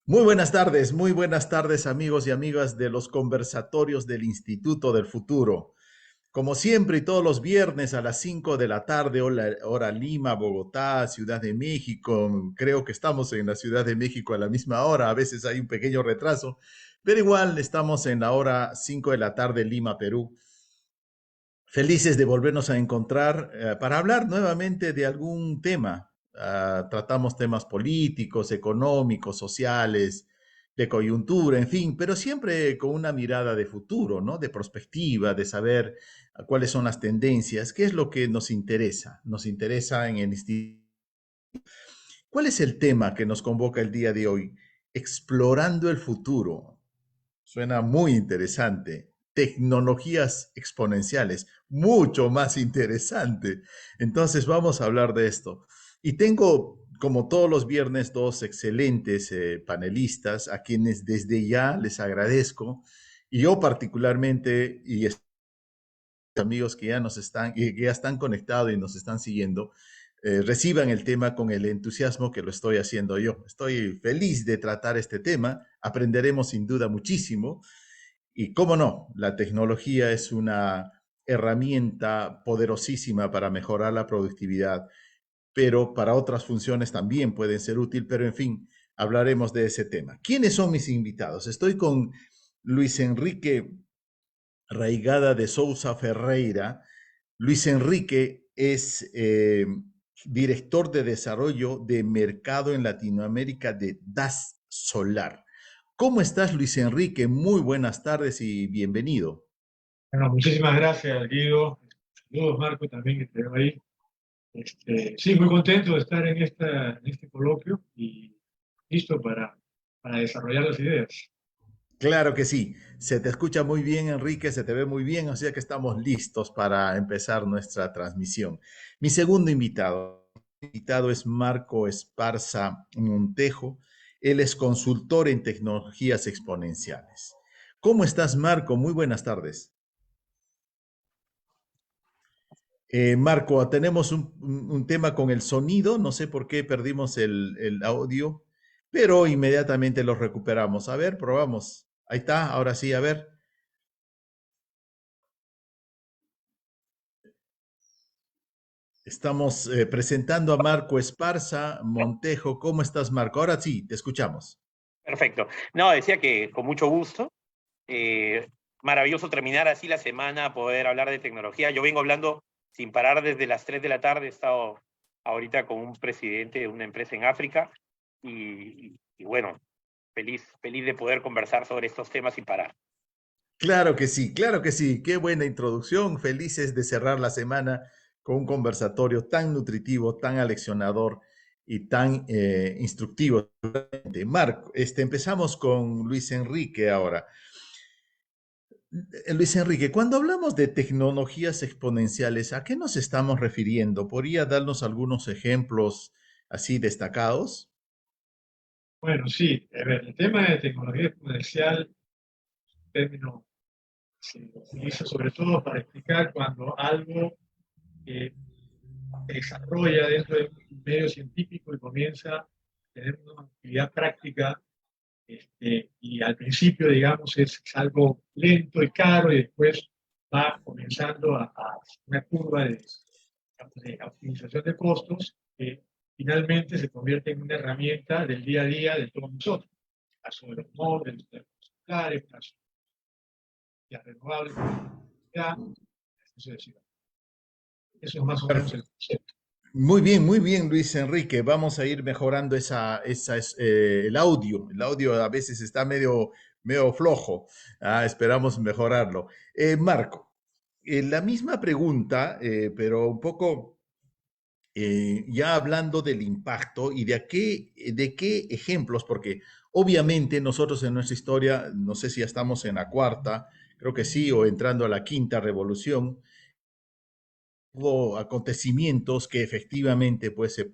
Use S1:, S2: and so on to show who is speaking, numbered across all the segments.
S1: Muy buenas tardes amigos y amigas de los conversatorios del Instituto del Futuro. Como siempre y todos los viernes a las 5 de la tarde, hora Lima, Bogotá, Ciudad de México. Creo que estamos en la Ciudad de México a la misma hora, a veces hay un pequeño retraso, pero igual estamos en la hora 5 de la tarde Lima, Perú. Felices de volvernos a encontrar para hablar nuevamente de algún tema. Tratamos temas políticos, económicos, sociales, de coyuntura, en fin, pero siempre con una mirada de futuro, ¿no? De perspectiva, de saber cuáles son las tendencias, qué es lo que nos interesa. Nos interesa en el instituto. ¿Cuál es el tema que nos convoca el día de hoy? Explorando el futuro. Suena muy interesante. Tecnologías exponenciales, mucho más interesante. Entonces vamos a hablar de esto. Y tengo, como todos los viernes, dos excelentes panelistas a quienes desde ya les agradezco. Y yo particularmente, y amigos que ya nos están, que ya están conectados y nos están siguiendo, reciban el tema con el entusiasmo que lo estoy haciendo yo. Estoy feliz de tratar este tema. Aprenderemos sin duda muchísimo. Y cómo no, la tecnología es una herramienta poderosísima para mejorar la productividad, pero para otras funciones también pueden ser útil, pero en fin, hablaremos de ese tema. ¿Quiénes son mis invitados? Estoy con Luis Enrique Raigada de Sousa Ferreira. Luis Enrique es director de desarrollo de mercado en Latinoamérica de DAS Solar. ¿Cómo estás, Luis Enrique? Muy buenas tardes y bienvenido.
S2: Bueno, muchísimas gracias, Guido. Saludos, Marco, también que te veo ahí. Sí, muy contento de estar en este coloquio y listo para desarrollar las ideas.
S1: Claro que sí. Se te escucha muy bien, Enrique, se te ve muy bien, o sea que estamos listos para empezar nuestra transmisión. Mi segundo invitado es Marco Esparza Montejo. Él es consultor en tecnologías exponenciales. ¿Cómo estás, Marco? Muy buenas tardes. Marco, tenemos un tema con el sonido, no sé por qué perdimos el audio, pero inmediatamente lo recuperamos. A ver, probamos. Ahí está, ahora sí, a ver. Estamos presentando a Marco Esparza Montejo. ¿Cómo estás, Marco? Ahora sí, te escuchamos.
S3: Perfecto. No, decía que con mucho gusto. Maravilloso terminar así la semana, poder hablar de tecnología. Yo vengo hablando sin parar desde las 3 de la tarde. He estado ahorita con un presidente de una empresa en África y bueno, feliz de poder conversar sobre estos temas sin parar.
S1: Claro que sí, claro que sí. Qué buena introducción. Felices de cerrar la semana con un conversatorio tan nutritivo, tan aleccionador y tan instructivo. Marco, empezamos con Luis Enrique ahora. Luis Enrique, cuando hablamos de tecnologías exponenciales, ¿a qué nos estamos refiriendo? ¿Podría darnos algunos ejemplos así destacados?
S2: Bueno, sí, a ver, el tema de tecnología exponencial, término se utiliza sobre todo para explicar cuando algo se desarrolla dentro de un medio científico y comienza a tener una actividad práctica. Y al principio, digamos, es algo lento y caro y después va comenzando a una curva de optimización de costos que finalmente se convierte en una herramienta del día a día de todos nosotros. El caso de los móviles, de los celulares, el caso de las renovables, ya, eso es más o menos el concepto.
S1: Muy bien, Luis Enrique. Vamos a ir mejorando el audio. El audio a veces está medio flojo. Esperamos mejorarlo. Marco, la misma pregunta, pero un poco ya hablando del impacto y de qué ejemplos, porque obviamente nosotros en nuestra historia, no sé si ya estamos en la cuarta, creo que sí, o entrando a la quinta revolución, hubo acontecimientos que efectivamente pues se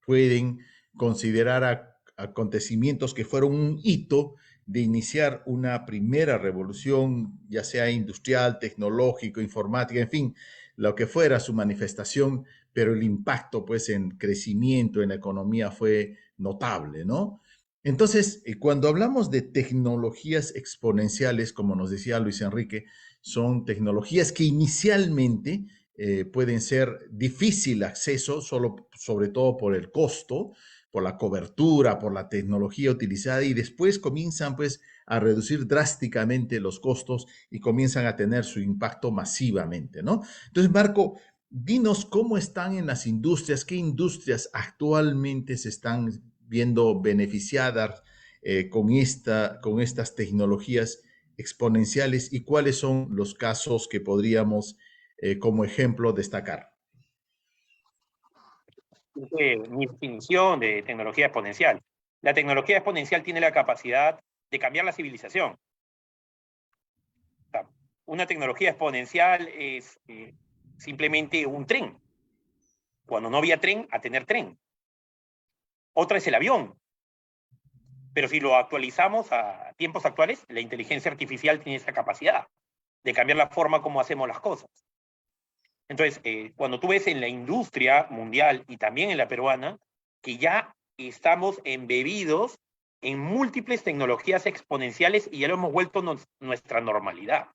S1: pueden considerar acontecimientos que fueron un hito de iniciar una primera revolución, ya sea industrial, tecnológico, informática, en fin, lo que fuera su manifestación, pero el impacto pues en crecimiento, en la economía fue notable, ¿no? Entonces, cuando hablamos de tecnologías exponenciales, como nos decía Luis Enrique, son tecnologías que inicialmente pueden ser difícil acceso, solo, sobre todo por el costo, por la cobertura, por la tecnología utilizada, y después comienzan pues a reducir drásticamente los costos y comienzan a tener su impacto masivamente, ¿no? Entonces, Marco, dinos cómo están en las industrias, qué industrias actualmente se están viendo beneficiadas con estas tecnologías exponenciales y cuáles son los casos que podríamos como ejemplo destacar.
S3: Mi definición de tecnología exponencial. La tecnología exponencial tiene la capacidad de cambiar la civilización. O sea, una tecnología exponencial es simplemente un tren. Cuando no había tren, a tener tren. Otra es el avión. Pero si lo actualizamos a tiempos actuales, la inteligencia artificial tiene esa capacidad de cambiar la forma como hacemos las cosas. Entonces, cuando tú ves en la industria mundial y también en la peruana, que ya estamos embebidos en múltiples tecnologías exponenciales y ya lo hemos vuelto nuestra normalidad.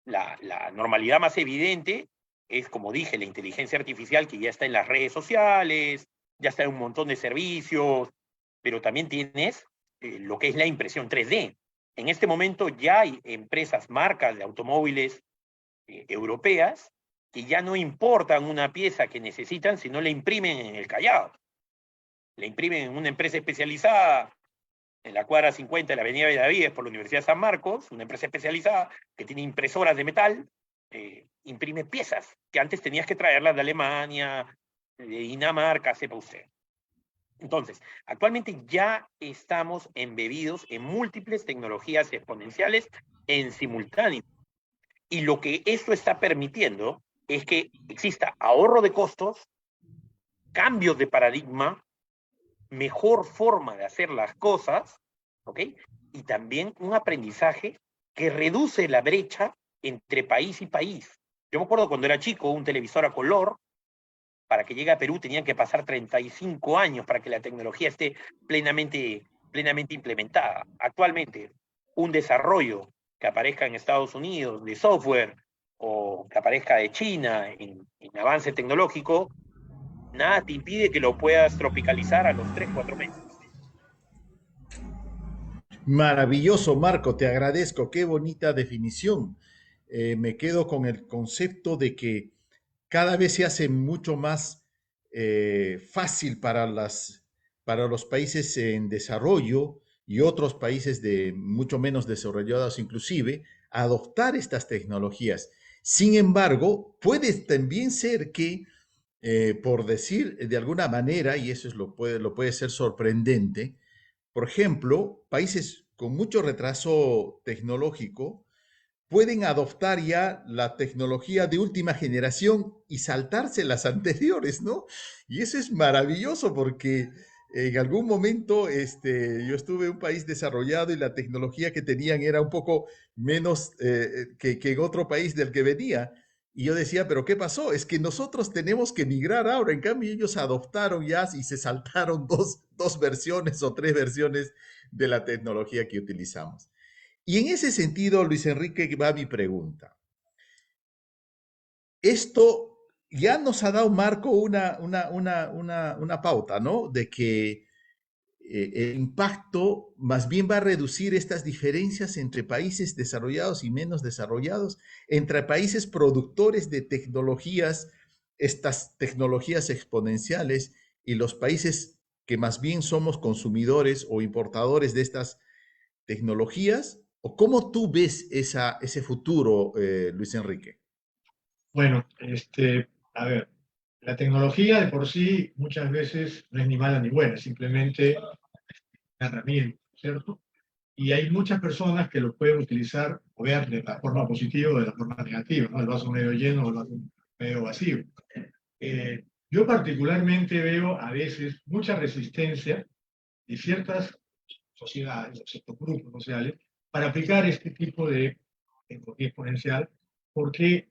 S3: La normalidad más evidente es, como dije, la inteligencia artificial que ya está en las redes sociales, ya está en un montón de servicios, pero también tienes lo que es la impresión 3D. En este momento ya hay empresas, marcas de automóviles europeas que ya no importan una pieza que necesitan, sino la imprimen en el Callao. La imprimen en una empresa especializada en la cuadra 50 de la avenida Benavides por la Universidad de San Marcos, una empresa especializada que tiene impresoras de metal, imprime piezas que antes tenías que traerlas de Alemania, de Dinamarca, sepa usted. Entonces, actualmente ya estamos embebidos en múltiples tecnologías exponenciales en simultáneo. Y lo que esto está permitiendo es que exista ahorro de costos, cambios de paradigma, mejor forma de hacer las cosas, ¿ok? Y también un aprendizaje que reduce la brecha entre país y país. Yo me acuerdo cuando era chico, un televisor a color, para que llegue a Perú tenían que pasar 35 años para que la tecnología esté plenamente implementada. Actualmente, un desarrollo que aparezca en Estados Unidos de software o que aparezca de China en avance tecnológico, nada te impide que lo puedas tropicalizar a los 3, 4 meses.
S1: Maravilloso, Marco, te agradezco. Qué bonita definición. Me quedo con el concepto de que cada vez se hace mucho más fácil para los países en desarrollo y otros países de mucho menos desarrollados inclusive, adoptar estas tecnologías. Sin embargo, puede también ser que, por decir de alguna manera, y eso es lo puede ser sorprendente, por ejemplo, países con mucho retraso tecnológico pueden adoptar ya la tecnología de última generación y saltarse las anteriores, ¿no? Y eso es maravilloso porque en algún momento yo estuve en un país desarrollado y la tecnología que tenían era un poco menos que en otro país del que venía. Y yo decía, pero ¿qué pasó? Es que nosotros tenemos que migrar ahora. En cambio, ellos adoptaron ya y se saltaron dos versiones o tres versiones de la tecnología que utilizamos. Y en ese sentido, Luis Enrique, va mi pregunta. Esto ya nos ha dado Marco una pauta, ¿no? De que el impacto más bien va a reducir estas diferencias entre países desarrollados y menos desarrollados, entre países productores de tecnologías, estas tecnologías exponenciales, y los países que más bien somos consumidores o importadores de estas tecnologías. ¿O cómo tú ves ese futuro, Luis Enrique?
S2: Bueno, a ver, la tecnología de por sí muchas veces no es ni mala ni buena, simplemente una herramienta, ¿cierto? Y hay muchas personas que lo pueden utilizar o ver de la forma positiva o de la forma negativa, ¿no? El vaso medio lleno o el vaso medio vacío. Yo particularmente veo a veces mucha resistencia de ciertas sociedades, de ciertos grupos sociales, para aplicar este tipo de tecnología exponencial, porque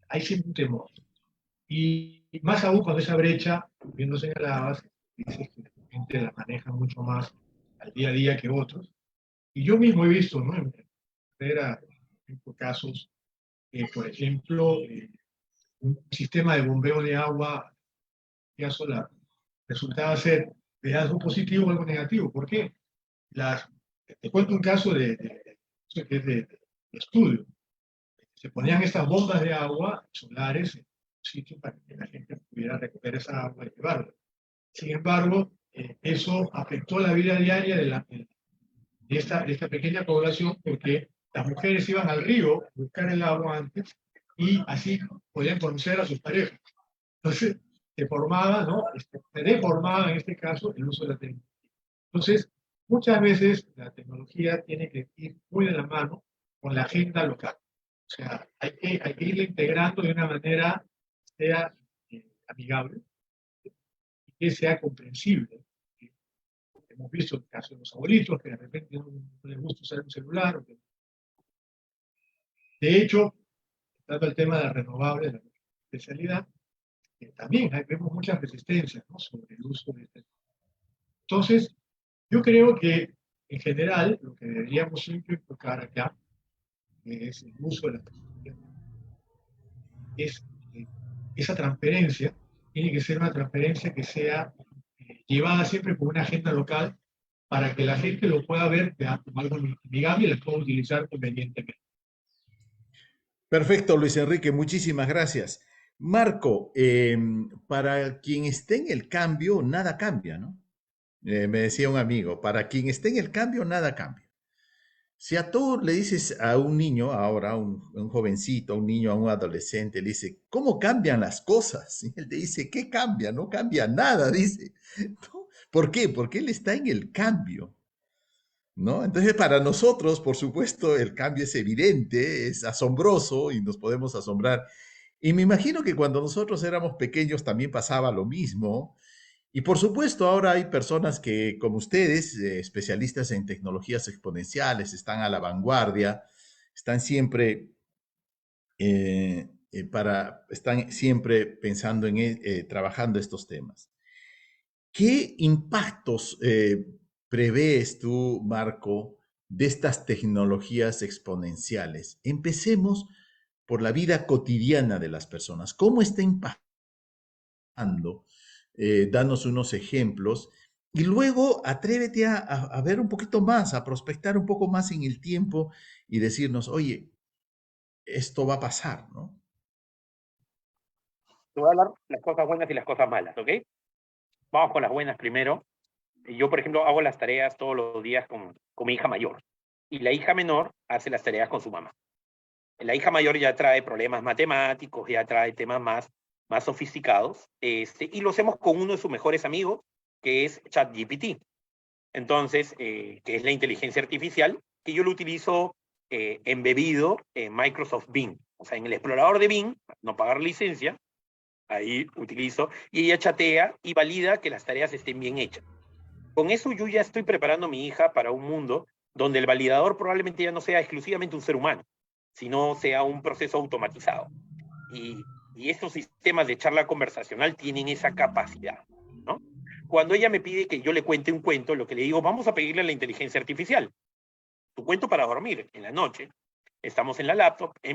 S2: hay siempre un temor. Y más aún cuando esa brecha, bien lo señalabas, dices que obviamente la manejan mucho más al día a día que otros. Y yo mismo he visto, ¿no? En mi carrera, casos, por ejemplo, un sistema de bombeo de agua, ya sola, resultaba ser de algo positivo o algo negativo. ¿Por qué? Las, te cuento un caso que es de estudio. Se ponían estas bombas de agua solares en sitios para que la gente pudiera recoger esa agua y llevarla. Sin embargo, eso afectó la vida diaria de esta pequeña población porque las mujeres iban al río a buscar el agua antes y así podían conocer a sus parejas. Entonces, se formaba, ¿no? Se deformaba en este caso el uso de la tecnología. Entonces, muchas veces la tecnología tiene que ir muy de la mano con la agenda local. O sea, hay que irla integrando de una manera que sea amigable y que sea comprensible. Hemos visto el caso de los abuelitos que de repente no les gusta usar un celular. De hecho, tratando el tema de renovables, de la especialidad, también vemos muchas resistencias, ¿no?, sobre el uso de este. Entonces, yo creo que en general lo que deberíamos siempre enfocar acá es el uso de la tecnología. Es, esa transferencia tiene que ser una transferencia que sea llevada siempre por una agenda local para que la gente lo pueda ver como algo amigable y lo pueda utilizar convenientemente.
S1: Perfecto, Luis Enrique, muchísimas gracias. Marco, para quien esté en el cambio, nada cambia, ¿no? Me decía un amigo, para quien esté en el cambio, nada cambia. Si a tú le dices a un niño ahora, a un jovencito, a un niño, a un adolescente, le dice, ¿cómo cambian las cosas? Y él te dice, ¿qué cambia? No cambia nada, dice. ¿No? ¿Por qué? Porque él está en el cambio, ¿no? Entonces, para nosotros, por supuesto, el cambio es evidente, es asombroso y nos podemos asombrar. Y me imagino que cuando nosotros éramos pequeños también pasaba lo mismo. Y por supuesto, ahora hay personas que, como ustedes, especialistas en tecnologías exponenciales, están a la vanguardia, están siempre, están siempre pensando en, trabajando estos temas. ¿Qué impactos prevés tú, Marco, de estas tecnologías exponenciales? Empecemos por la vida cotidiana de las personas. ¿Cómo está impactando? Danos unos ejemplos. Y luego atrévete a ver un poquito más, a prospectar un poco más en el tiempo y decirnos, oye, esto va a pasar, ¿no?
S3: Te voy a hablar las cosas buenas y las cosas malas, ¿ok? Vamos con las buenas primero. Yo, por ejemplo, hago las tareas todos los días con mi hija mayor. Y la hija menor hace las tareas con su mamá. La hija mayor ya trae problemas matemáticos, ya trae temas más sofisticados, y lo hacemos con uno de sus mejores amigos, que es ChatGPT. Entonces, que es la inteligencia artificial, que yo lo utilizo embebido en Microsoft Bing. O sea, en el explorador de Bing, no pagar licencia, ahí utilizo, y ella chatea y valida que las tareas estén bien hechas. Con eso yo ya estoy preparando a mi hija para un mundo donde el validador probablemente ya no sea exclusivamente un ser humano, sino sea un proceso automatizado. Y estos sistemas de charla conversacional tienen esa capacidad, ¿no? Cuando ella me pide que yo le cuente un cuento, lo que le digo, vamos a pedirle a la inteligencia artificial. Tu cuento para dormir en la noche. Estamos en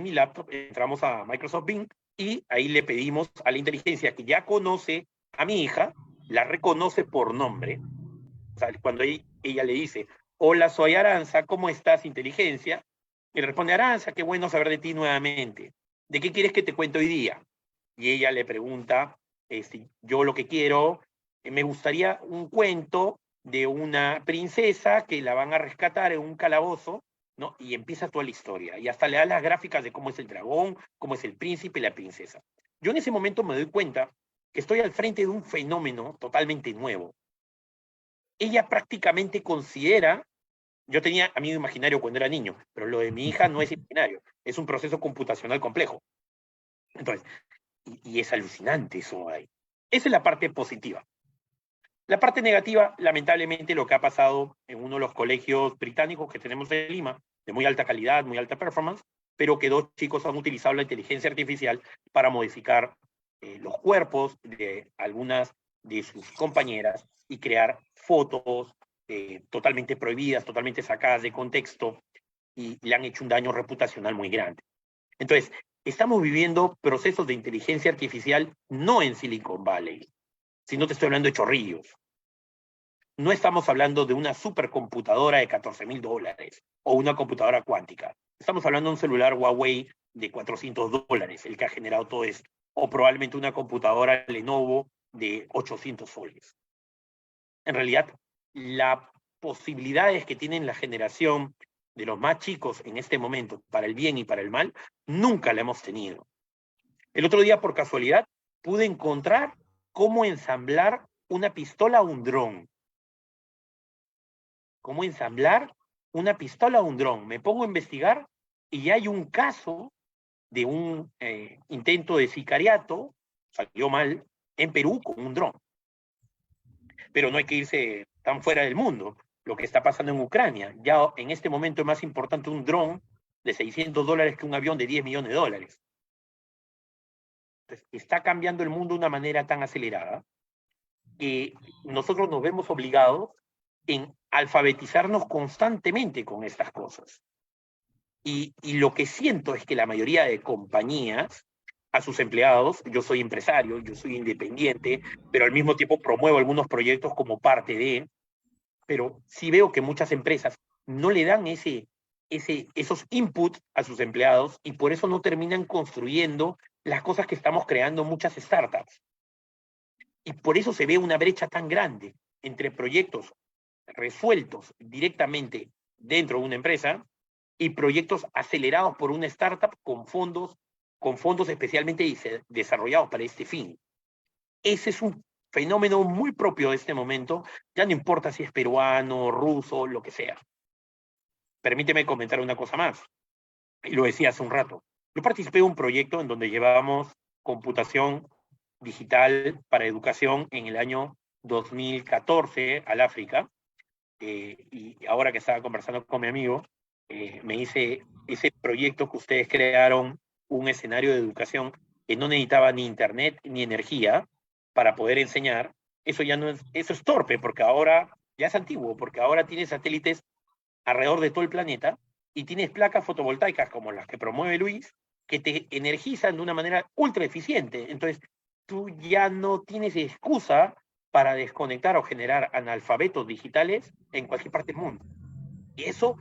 S3: mi laptop, entramos a Microsoft Bing y ahí le pedimos a la inteligencia que ya conoce a mi hija, la reconoce por nombre. O sea, cuando ella le dice, hola, soy Aranza, ¿cómo estás, inteligencia? Y le responde, Aranza, qué bueno saber de ti nuevamente. ¿De qué quieres que te cuente hoy día? Y ella le pregunta, yo lo que quiero, me gustaría un cuento de una princesa que la van a rescatar en un calabozo, ¿no? Y empieza toda la historia. Y hasta le da las gráficas de cómo es el dragón, cómo es el príncipe y la princesa. Yo en ese momento me doy cuenta que estoy al frente de un fenómeno totalmente nuevo. Ella prácticamente considera, yo tenía amigo imaginario cuando era niño, pero lo de mi hija no es imaginario, es un proceso computacional complejo. Entonces, y es alucinante eso ahí. Esa es la parte positiva. La parte negativa, lamentablemente, lo que ha pasado en uno de los colegios británicos que tenemos en Lima, de muy alta calidad, muy alta performance, pero que 2 chicos han utilizado la inteligencia artificial para modificar los cuerpos de algunas de sus compañeras y crear fotos totalmente prohibidas, totalmente sacadas de contexto, y le han hecho un daño reputacional muy grande. Entonces, estamos viviendo procesos de inteligencia artificial no en Silicon Valley, sino te estoy hablando de Chorrillos. No estamos hablando de una supercomputadora de $14,000 o una computadora cuántica. Estamos hablando de un celular Huawei de $400, el que ha generado todo esto. O probablemente una computadora Lenovo de 800 soles. En realidad, las posibilidades que tienen la generación de los más chicos en este momento, para el bien y para el mal, nunca la hemos tenido. El otro día, por casualidad, pude encontrar cómo ensamblar una pistola o un dron. Cómo ensamblar una pistola o un dron. Me pongo a investigar y hay un caso de un intento de sicariato, salió mal, en Perú con un dron. Pero no hay que irse tan fuera del mundo. Lo que está pasando en Ucrania. Ya en este momento es más importante un dron de $600 que un avión de $10 millones. Entonces, está cambiando el mundo de una manera tan acelerada que nosotros nos vemos obligados en alfabetizarnos constantemente con estas cosas. Y lo que siento es que la mayoría de compañías, a sus empleados, yo soy empresario, yo soy independiente, pero al mismo tiempo promuevo algunos proyectos como parte de, pero sí veo que muchas empresas no le dan esos inputs a sus empleados y por eso no terminan construyendo las cosas que estamos creando muchas startups. Y por eso se ve una brecha tan grande entre proyectos resueltos directamente dentro de una empresa y proyectos acelerados por una startup con fondos especialmente desarrollados para este fin. Ese es un fenómeno muy propio de este momento, ya no importa si es peruano, ruso, lo que sea. Permíteme comentar una cosa más, y lo decía hace un rato. Yo participé de un proyecto en donde llevábamos computación digital para educación en el año 2014 al África, y ahora que estaba conversando con mi amigo, me hice ese proyecto que ustedes crearon, un escenario de educación que no necesitaba ni internet ni energía para poder enseñar. Eso ya no es, eso es torpe, porque ahora ya es antiguo, porque ahora tienes satélites alrededor de todo el planeta y tienes placas fotovoltaicas como las que promueve Luis, que te energizan de una manera ultra eficiente. Entonces, tú ya no tienes excusa para desconectar o generar analfabetos digitales en cualquier parte del mundo. Y eso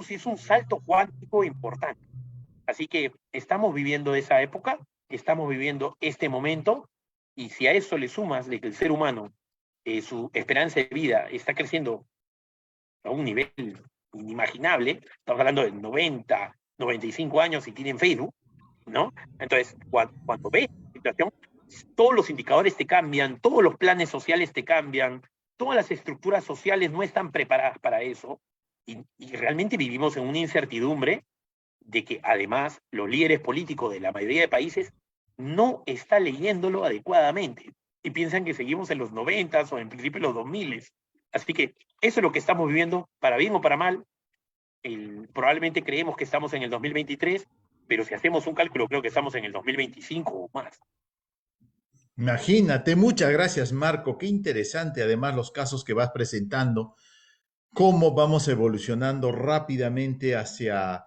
S3: sí es un salto cuántico importante. Así que estamos viviendo esa época, estamos viviendo este momento, y si a eso le sumas de que el ser humano, su esperanza de vida está creciendo a un nivel inimaginable, estamos hablando de 90, 95 años y tienen Facebook, ¿no? Entonces, cuando ves la situación, todos los indicadores te cambian, todos los planes sociales te cambian, todas las estructuras sociales no están preparadas para eso, y realmente vivimos en una incertidumbre de que además los líderes políticos de la mayoría de países no están leyéndolo adecuadamente y piensan que seguimos en los 90 o en principio en los 2000. Así que eso es lo que estamos viviendo, para bien o para mal. Probablemente creemos que estamos en el 2023, pero si hacemos un cálculo creo que estamos en el 2025 o más.
S1: Imagínate, muchas gracias Marco, qué interesante además los casos que vas presentando, cómo vamos evolucionando rápidamente hacia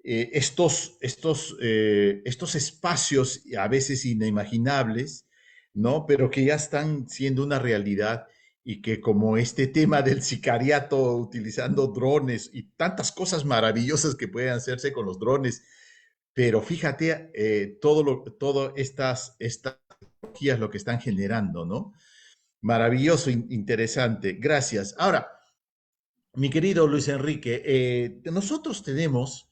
S1: estos espacios a veces inimaginables, ¿no? Pero que ya están siendo una realidad y que como este tema del sicariato utilizando drones y tantas cosas maravillosas que pueden hacerse con los drones, pero fíjate todo estas tecnologías lo que están generando, ¿no? Maravilloso, interesante. Gracias. Ahora, mi querido Luis Enrique, nosotros tenemos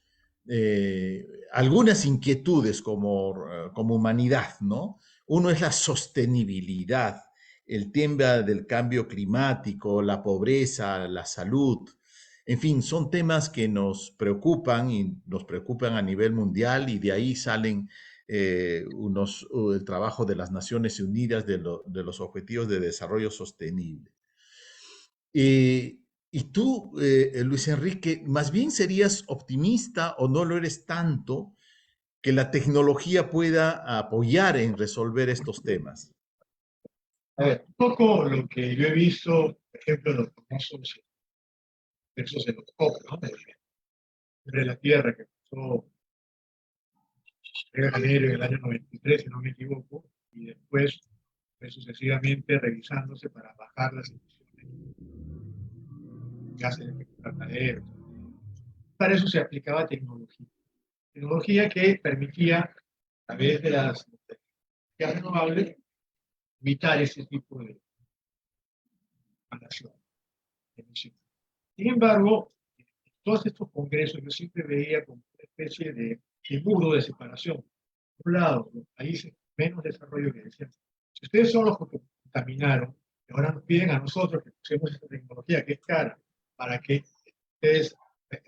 S1: algunas inquietudes como humanidad, ¿no? Uno es la sostenibilidad, el tema del cambio climático, la pobreza, la salud, en fin, son temas que nos preocupan y nos preocupan a nivel mundial y de ahí salen el trabajo de las Naciones Unidas de los Objetivos de Desarrollo Sostenible. Y tú, Luis Enrique, más bien serías optimista o no lo eres tanto que la tecnología pueda apoyar en resolver estos temas.
S2: A ver, un poco lo que yo he visto ejemplo, los famosos versos de los COP, ¿no? De la Tierra, que pasó Río de Janeiro en el año 93, si no me equivoco, y después fue sucesivamente revisándose para bajar las emisiones de gases de efecto invernadero. Para eso se aplicaba tecnología. Tecnología que permitía, a través de las energías renovables, evitar ese tipo de emanación, de emisión. Sin embargo, en todos estos congresos yo siempre veía como una especie de muro de separación. Por un lado, los países con menos desarrollo que decían, si ustedes son los que contaminaron, y ahora nos piden a nosotros que usemos esta tecnología que es cara para que ustedes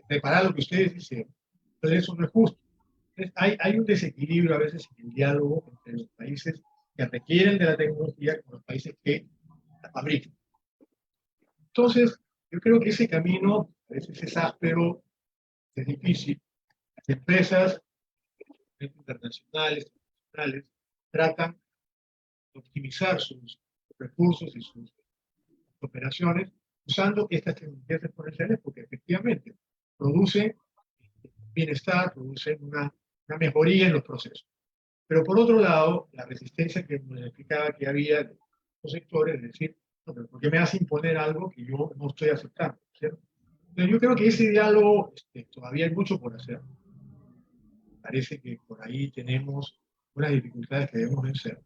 S2: reparar lo que ustedes hicieron. Entonces eso no es justo. Entonces, hay un desequilibrio a veces en el diálogo entre los países que requieren de la tecnología con los países que la fabrican. Entonces, yo creo que ese camino a veces es áspero, es difícil. Las empresas internacionales, nacionales, tratan de optimizar sus recursos y sus operaciones usando estas tecnologías exponenciales porque efectivamente producen bienestar, producen una mejoría en los procesos. Pero por otro lado, la resistencia que me explicaba que había de los sectores, es decir, no, pero ¿por qué me hace imponer algo que yo no estoy aceptando? ¿Cierto? Entonces yo creo que ese diálogo todavía hay mucho por hacer. Parece que por ahí tenemos unas dificultades que debemos vencer.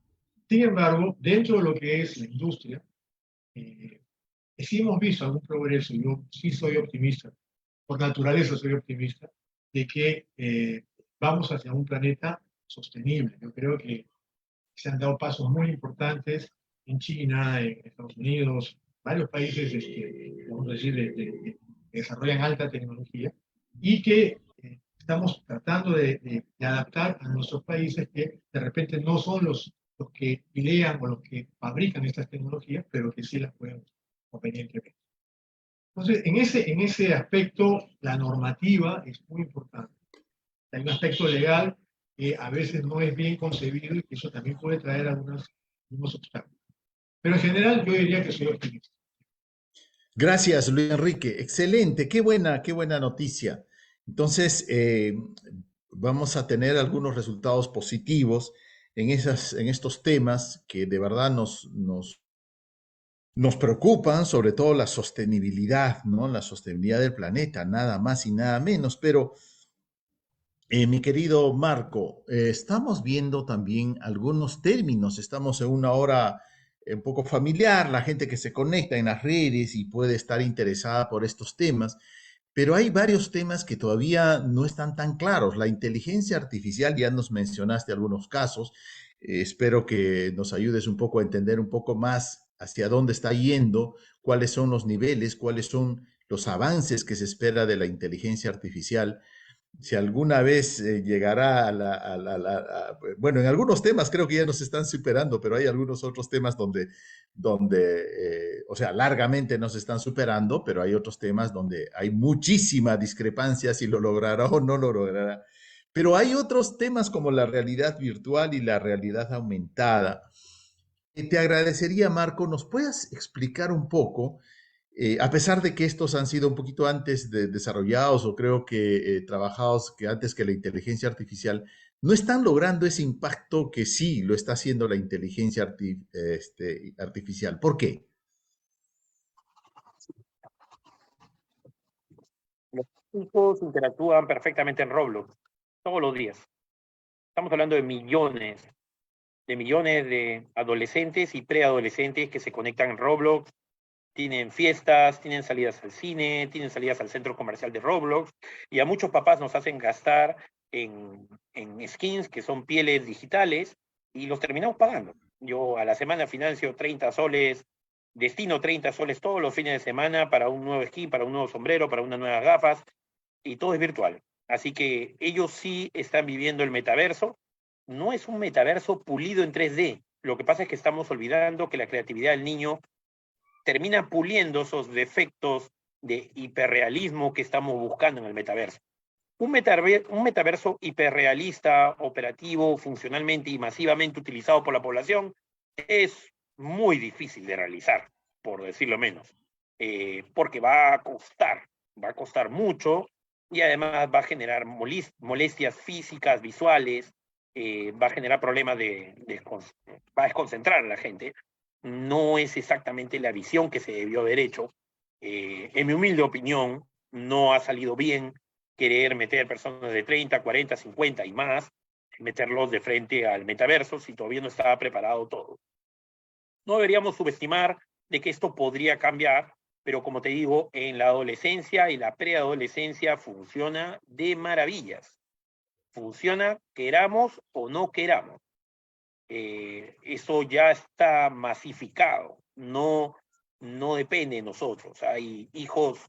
S2: Sin embargo, dentro de lo que es la industria, sí hemos visto algún progreso. Yo sí soy optimista, por naturaleza soy optimista, de que vamos hacia un planeta sostenible. Yo creo que se han dado pasos muy importantes en China, en Estados Unidos, varios países, vamos a decir, que desarrollan alta tecnología y que estamos tratando de adaptar a nuestros países que de repente no son los que idean o los que fabrican estas tecnologías, pero que sí las pueden convenientemente. Entonces, en ese aspecto, la normativa es muy importante. Hay un aspecto legal que a veces no es bien concebido y que eso también puede traer algunos obstáculos. Pero en general yo diría que soy optimista.
S1: Gracias, Luis Enrique. Excelente, qué buena noticia. Entonces, vamos a tener algunos resultados positivos en estos temas que de verdad nos preocupan, sobre todo la sostenibilidad, ¿no? La sostenibilidad del planeta, nada más y nada menos. Pero, mi querido Marco, estamos viendo también algunos términos, estamos en una hora un poco familiar, la gente que se conecta en las redes y puede estar interesada por estos temas, pero hay varios temas que todavía no están tan claros. La inteligencia artificial, ya nos mencionaste algunos casos, espero que nos ayudes un poco a entender un poco más hacia dónde está yendo, cuáles son los niveles, cuáles son los avances que se espera de la inteligencia artificial, si alguna vez llegará bueno, en algunos temas creo que ya nos están superando, pero hay algunos otros temas o sea, largamente nos están superando, pero hay otros temas donde hay muchísima discrepancia si lo logrará o no lo logrará. Pero hay otros temas como la realidad virtual y la realidad aumentada. Te agradecería, Marco, nos puedas explicar un poco, a pesar de que estos han sido un poquito antes desarrollados o creo que trabajados que antes que la inteligencia artificial, no están logrando ese impacto que sí lo está haciendo la inteligencia artificial. ¿Por qué?
S3: Los hijos interactúan perfectamente en Roblox todos los días. Estamos hablando de millones de adolescentes y preadolescentes que se conectan en Roblox, tienen fiestas, tienen salidas al cine, tienen salidas al centro comercial de Roblox, y a muchos papás nos hacen gastar en skins que son pieles digitales y los terminamos pagando. Yo a la semana financio 30 soles, destino 30 soles todos los fines de semana para un nuevo skin, para un nuevo sombrero, para unas nuevas gafas, y todo es virtual. Así que ellos sí están viviendo el metaverso. No es un metaverso pulido en 3D. Lo que pasa es que estamos olvidando que la creatividad del niño termina puliendo esos defectos de hiperrealismo que estamos buscando en el metaverso. Un metaverso hiperrealista, operativo, funcionalmente y masivamente utilizado por la población es muy difícil de realizar, por decirlo menos. porque va a costar mucho y además va a generar molestias físicas, visuales, va a generar problemas va a desconcentrar a la gente. No es exactamente la visión que se debió haber hecho. En mi humilde opinión, no ha salido bien querer meter personas de 30, 40, 50 y más, meterlos de frente al metaverso si todavía no estaba preparado todo. No deberíamos subestimar de que esto podría cambiar, pero como te digo, en la adolescencia y la preadolescencia funciona de maravillas. Funciona queramos o no queramos. Eso ya está masificado, no depende de nosotros. Hay hijos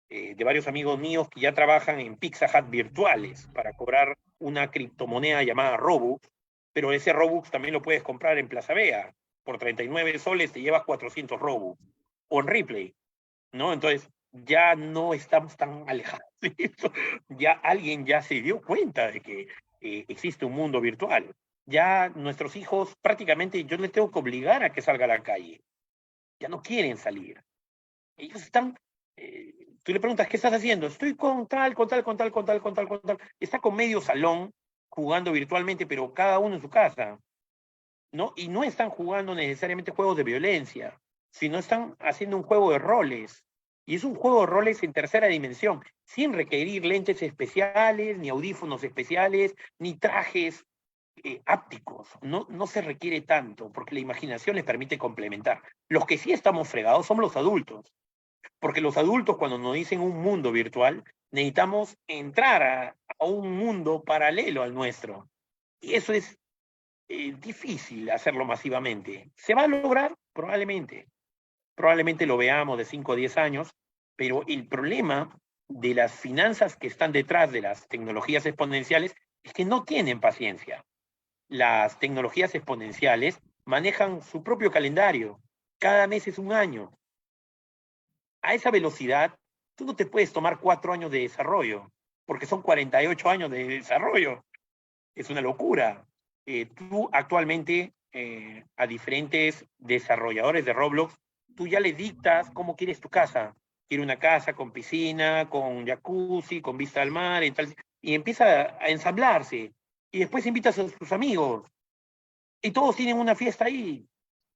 S3: de varios amigos míos que ya trabajan en Pizza Hut virtuales para cobrar una criptomoneda llamada Robux, pero ese Robux también lo puedes comprar en Plaza Vea. Por 39 soles te llevas 400 Robux. O en Ripley, ¿no? Entonces, ya no estamos tan alejados de eso. Ya alguien ya se dio cuenta de que existe un mundo virtual. Ya nuestros hijos prácticamente yo les tengo que obligar a que salga a la calle. Ya no quieren salir. Ellos están, tú le preguntas, ¿qué estás haciendo? Estoy con tal, con tal, con tal, con tal, con tal, con tal. Está con medio salón jugando virtualmente, pero cada uno en su casa, ¿no? Y no están jugando necesariamente juegos de violencia, sino están haciendo un juego de roles. Y es un juego de roles en tercera dimensión, sin requerir lentes especiales, ni audífonos especiales, ni trajes ápticos. No se requiere tanto, porque la imaginación les permite complementar. Los que sí estamos fregados somos los adultos, porque los adultos cuando nos dicen un mundo virtual, necesitamos entrar a un mundo paralelo al nuestro. Y eso es difícil hacerlo masivamente. ¿Se va a lograr? Probablemente. Probablemente lo veamos de 5 o 10 años, pero el problema de las finanzas que están detrás de las tecnologías exponenciales es que no tienen paciencia. Las tecnologías exponenciales manejan su propio calendario. Cada mes es un año. A esa velocidad, tú no te puedes tomar 4 años de desarrollo, porque son 48 años de desarrollo. Es una locura. Tú actualmente a diferentes desarrolladores de Roblox, tú ya le dictas cómo quieres tu casa. Quiero una casa con piscina, con jacuzzi, con vista al mar, y empieza a ensamblarse. Y después invitas a sus amigos. Y todos tienen una fiesta ahí.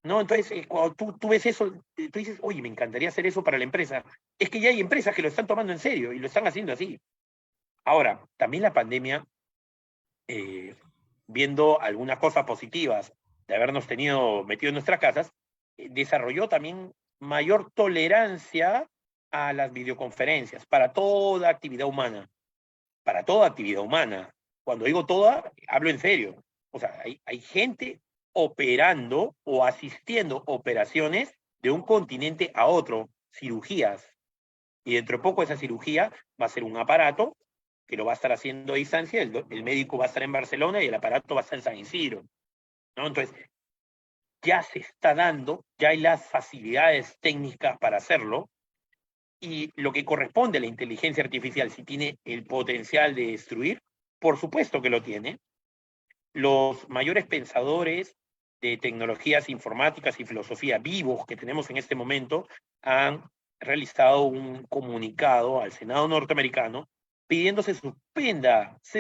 S3: ¿No? Entonces, cuando tú ves eso, tú dices, oye, me encantaría hacer eso para la empresa. Es que ya hay empresas que lo están tomando en serio y lo están haciendo así. Ahora, también la pandemia viendo algunas cosas positivas de habernos tenido metido en nuestras casas, desarrolló también mayor tolerancia a las videoconferencias para toda actividad humana. Para toda actividad humana. Cuando digo toda, hablo en serio. O sea, hay gente operando o asistiendo operaciones de un continente a otro, cirugías. Y dentro de poco esa cirugía va a ser un aparato que lo va a estar haciendo a distancia, el médico va a estar en Barcelona y el aparato va a estar en San Isidro, ¿no? Entonces, ya se está dando, ya hay las facilidades técnicas para hacerlo, y lo que corresponde a la inteligencia artificial, si tiene el potencial de destruir, por supuesto que lo tiene. Los mayores pensadores de tecnologías informáticas y filosofía vivos que tenemos en este momento han realizado un comunicado al Senado norteamericano pidiendo se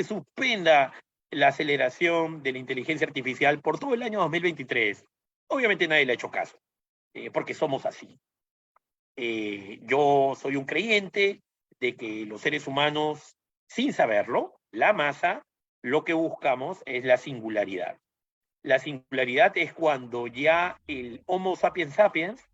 S3: suspenda la aceleración de la inteligencia artificial por todo el año 2023. Obviamente nadie le ha hecho caso, porque somos así. Yo soy un creyente de que los seres humanos, sin saberlo, la masa, lo que buscamos es la singularidad. La singularidad es cuando ya el Homo sapiens sapiens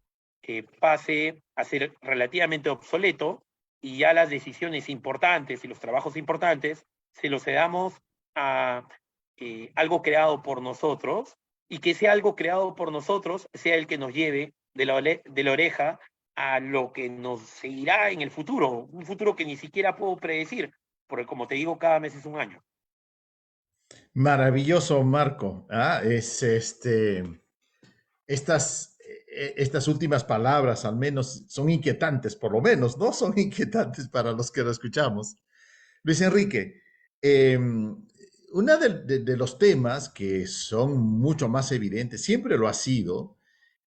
S3: pase a ser relativamente obsoleto y ya las decisiones importantes y los trabajos importantes se los damos a algo creado por nosotros, y que ese algo creado por nosotros sea el que nos lleve de la oreja a lo que nos seguirá en el futuro, un futuro que ni siquiera puedo predecir, porque como te digo, cada mes es un año.
S1: Maravilloso, Marco. Estas últimas palabras al menos son inquietantes, por lo menos, ¿no? Son inquietantes para los que lo escuchamos. Luis Enrique, uno de los temas que son mucho más evidentes, siempre lo ha sido,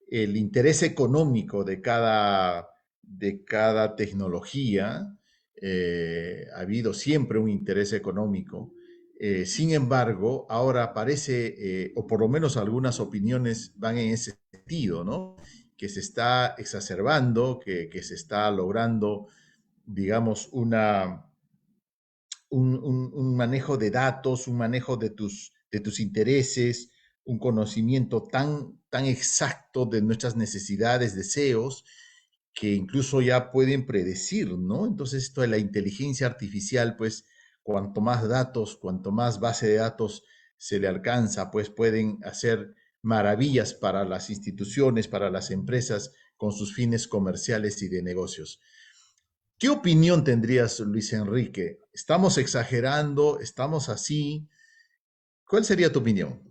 S1: el interés económico de cada de cada tecnología. Ha habido siempre un interés económico. Sin embargo, ahora parece, o por lo menos algunas opiniones van en ese sentido, ¿no? Que se está exacerbando, que se está logrando, digamos, un manejo de datos, un manejo de tus intereses, un conocimiento tan exacto de nuestras necesidades, deseos, que incluso ya pueden predecir, ¿no? Entonces, esto de la inteligencia artificial, pues, cuanto más datos, cuanto más base de datos se le alcanza, pues pueden hacer maravillas para las instituciones, para las empresas, con sus fines comerciales y de negocios. ¿Qué opinión tendrías, Luis Enrique? ¿Estamos exagerando? ¿Estamos así? ¿Cuál sería tu opinión?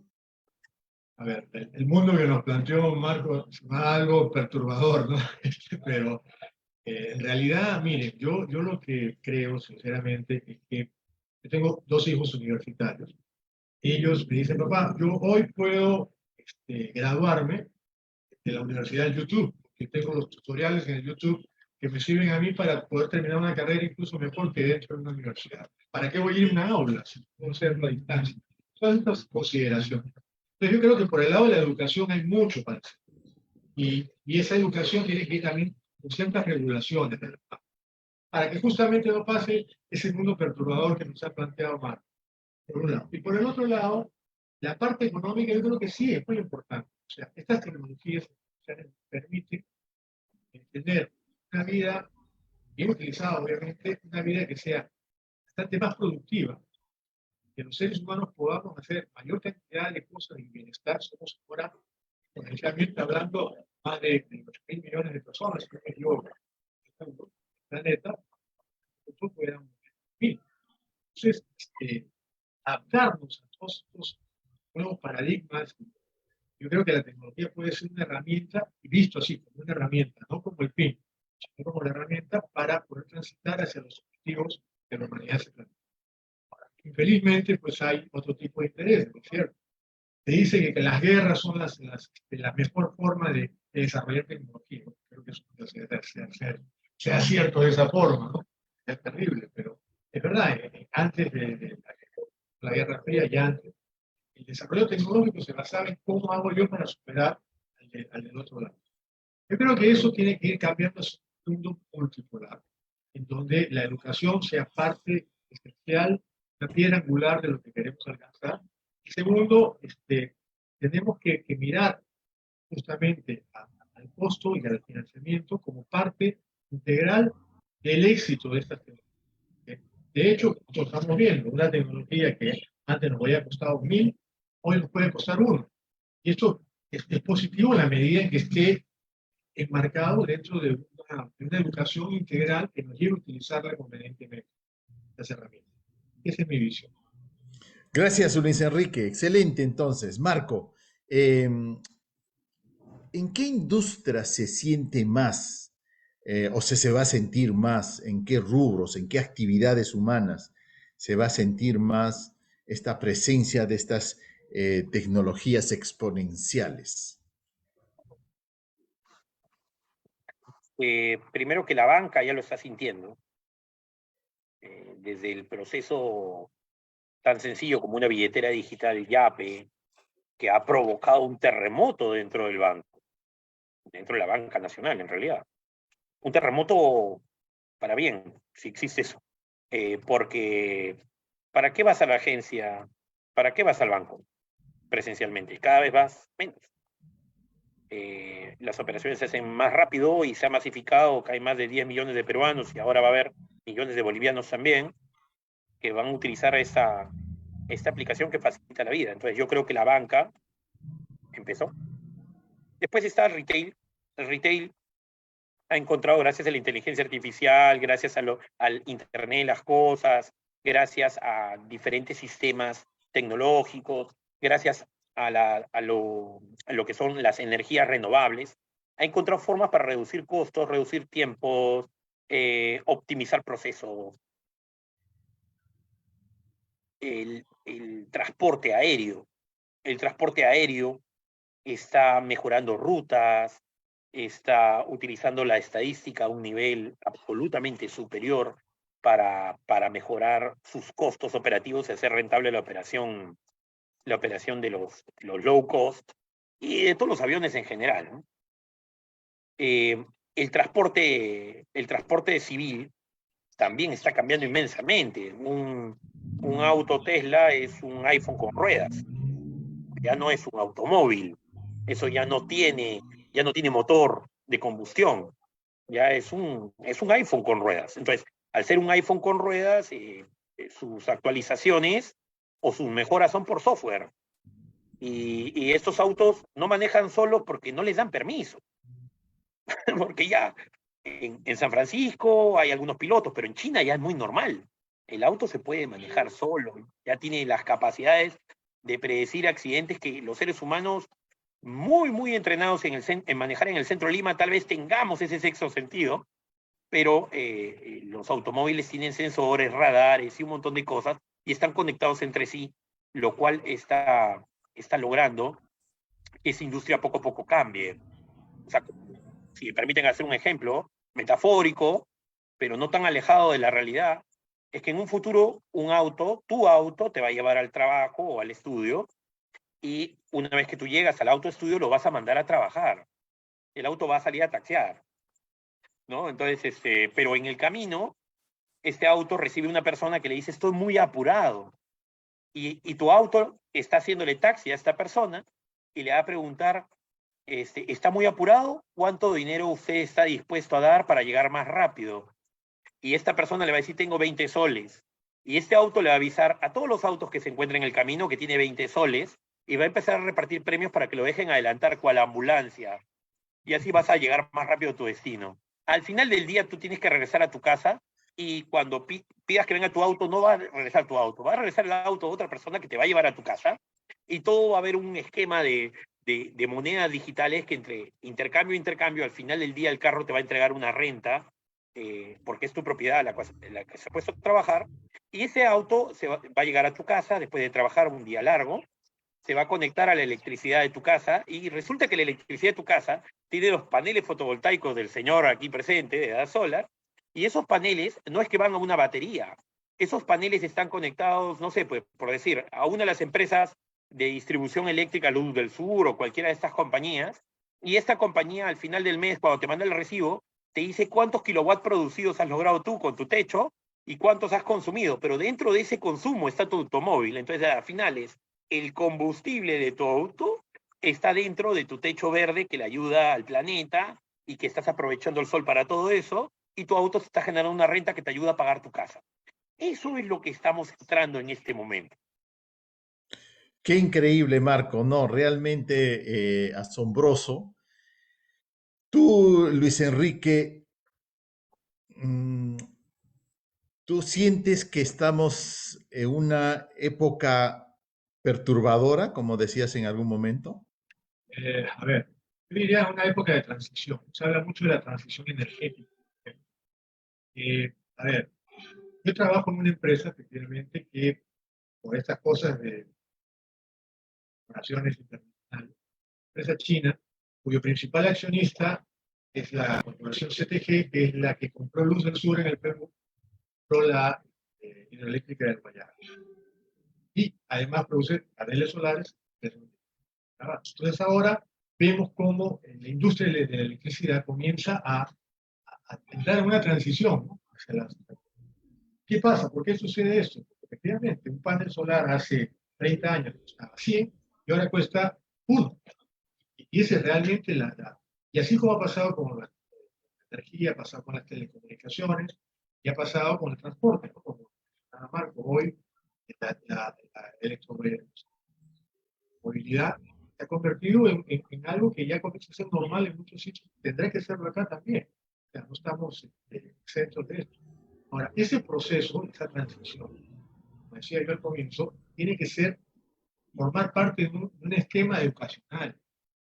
S2: A ver, el mundo que nos planteó Marco es algo perturbador, ¿no? Pero en realidad, miren, yo lo que creo, sinceramente, es que yo tengo dos hijos universitarios. Ellos me dicen, papá, yo hoy puedo graduarme de la universidad en YouTube, porque tengo los tutoriales en el YouTube que me sirven a mí para poder terminar una carrera incluso mejor que dentro de una universidad. ¿Para qué voy a ir a una aula si puedo hacerlo a distancia? Todas estas consideraciones. Entonces yo creo que por el lado de la educación hay mucho para hacer. Y esa educación tiene que ir también con ciertas regulaciones, ¿verdad? Para que justamente no pase ese mundo perturbador que nos ha planteado Marco, por un lado. Y por el otro lado, la parte económica yo creo que sí es muy importante. O sea, estas tecnologías permiten tener una vida bien utilizada, obviamente, una vida que sea bastante más productiva, que los seres humanos podamos hacer mayor cantidad de cosas y bienestar. Somos ahora, potencialmente hablando, más de 8.000 millones de personas, si no me equivoco, en el planeta, nosotros podemos vivir. Entonces, adaptarnos a todos estos nuevos paradigmas. Yo creo que la tecnología puede ser una herramienta, y visto así, como una herramienta, no como el fin, sino como la herramienta para poder transitar hacia los objetivos que la humanidad se plantea. Infelizmente, pues hay otro tipo de intereses, ¿no es cierto? Se dice que las guerras son la mejor forma de desarrollar tecnología. Creo que eso no sea cierto de esa forma, ¿no? Es terrible, pero es verdad, antes de la Guerra Fría, ya antes, el desarrollo tecnológico se basaba en cómo hago yo para superar al del otro lado. Yo creo que eso tiene que ir cambiando a un mundo multipolar, en donde la educación sea parte esencial, la piedra angular de lo que queremos alcanzar. Y segundo, tenemos que mirar justamente al costo y al financiamiento como parte integral del éxito de estas tecnologías. De hecho, nosotros estamos viendo una tecnología que antes nos había costado 1.000, hoy nos puede costar 1. Y esto es positivo en la medida en que esté enmarcado dentro de una educación integral que nos lleve a utilizarla convenientemente, las herramientas. Esa es mi visión.
S1: Gracias, Luis Enrique. Excelente, entonces. Marco, ¿en qué industria se siente más o se va a sentir más? ¿En qué rubros, en qué actividades humanas se va a sentir más esta presencia de estas tecnologías exponenciales?
S3: Primero que la banca ya lo está sintiendo, desde el proceso tan sencillo como una billetera digital YAPE, que ha provocado un terremoto dentro del banco, dentro de la banca nacional en realidad. Un terremoto para bien, si existe eso. Porque, ¿para qué vas a la agencia? ¿Para qué vas al banco presencialmente? Cada vez vas menos. Las operaciones se hacen más rápido y se ha masificado, que hay más de 10 millones de peruanos y ahora va a haber millones de bolivianos también que van a utilizar esta aplicación que facilita la vida. Entonces yo creo que la banca empezó. Después está el retail. El retail ha encontrado, gracias a la inteligencia artificial, gracias al Internet de las cosas, gracias a diferentes sistemas tecnológicos, gracias a lo que son las energías renovables, ha encontrado formas para reducir costos, reducir tiempos, optimizar procesos. El transporte aéreo. El transporte aéreo está mejorando rutas, está utilizando la estadística a un nivel absolutamente superior para mejorar sus costos operativos y hacer rentable la operación de los low cost y de todos los aviones en general, ¿no? El transporte civil también está cambiando inmensamente. Un auto Tesla es un iPhone con ruedas, ya no es un automóvil. Eso ya no tiene motor de combustión, ya es un iPhone con ruedas. Entonces, al ser un iPhone con ruedas, sus actualizaciones o sus mejoras son por software. Y estos autos no manejan solos porque no les dan permiso. Porque ya en San Francisco hay algunos pilotos, pero en China ya es muy normal. El auto se puede manejar solo, ya tiene las capacidades de predecir accidentes que los seres humanos muy entrenados en manejar en el centro de Lima tal vez tengamos ese sexto sentido, pero los automóviles tienen sensores, radares y un montón de cosas y están conectados entre sí, lo cual está logrando que esa industria poco a poco cambie. O sea, si me permiten hacer un ejemplo metafórico, pero no tan alejado de la realidad, es que en un futuro tu auto te va a llevar al trabajo o al estudio y una vez que tú llegas al autoestudio lo vas a mandar a trabajar. El auto va a salir a taxiar, ¿no? Entonces, pero en el camino, este auto recibe una persona que le dice, estoy muy apurado. Y tu auto está haciéndole taxi a esta persona y le va a preguntar, ¿está muy apurado? ¿Cuánto dinero usted está dispuesto a dar para llegar más rápido? Y esta persona le va a decir, tengo 20 soles. Y este auto le va a avisar a todos los autos que se encuentren en el camino que tiene 20 soles y va a empezar a repartir premios para que lo dejen adelantar cual ambulancia. Y así vas a llegar más rápido a tu destino. Al final del día tú tienes que regresar a tu casa y cuando pidas que venga tu auto, no va a regresar tu auto, va a regresar el auto de otra persona que te va a llevar a tu casa y todo va a haber un esquema de monedas digitales que entre intercambio, al final del día el carro te va a entregar una renta porque es tu propiedad la que se ha puesto a trabajar y ese auto va a llegar a tu casa después de trabajar un día largo, se va a conectar a la electricidad de tu casa y resulta que la electricidad de tu casa tiene los paneles fotovoltaicos del señor aquí presente, de Edad Solar, y esos paneles no es que van a una batería, esos paneles están conectados, no sé, pues, por decir, a una de las empresas de distribución eléctrica Luz del Sur o cualquiera de estas compañías, y esta compañía al final del mes, cuando te manda el recibo, te dice cuántos kilowatts producidos has logrado tú con tu techo y cuántos has consumido, pero dentro de ese consumo está tu automóvil, entonces a finales el combustible de tu auto está dentro de tu techo verde que le ayuda al planeta y que estás aprovechando el sol para todo eso, y tu auto te está generando una renta que te ayuda a pagar tu casa. Eso es lo que estamos entrando en este momento.
S1: Qué increíble, Marco, no, realmente asombroso. Tú, Luis Enrique, mm, ¿tú sientes que estamos en una época perturbadora, como decías en algún momento?
S2: A ver, yo diría una época de transición. Se habla mucho de la transición energética. A ver, yo trabajo en una empresa, efectivamente, que por estas cosas de operaciones internacionales, empresa china, cuyo principal accionista es la corporación CTG, que es la que compró Luz del Sur en el Perú, compró la hidroeléctrica del Guayas. Y además produce paneles solares. Entonces ahora vemos cómo la industria de la electricidad comienza a entrar en una transición, ¿no? ¿Qué pasa? ¿Por qué sucede esto? Porque efectivamente un panel solar hace 30 años costaba 100 y ahora cuesta 1. Y esa es realmente Y así como ha pasado con la energía, ha pasado con las telecomunicaciones y ha pasado con el transporte, ¿no? Como Marco, hoy la electromovilidad se ha convertido en algo que ya comienza a ser normal en muchos sitios. Tendrá que serlo acá también. O sea, no estamos exentos de esto. Ahora, ese proceso, esa transición, como decía yo al comienzo, tiene que formar parte de un esquema educacional,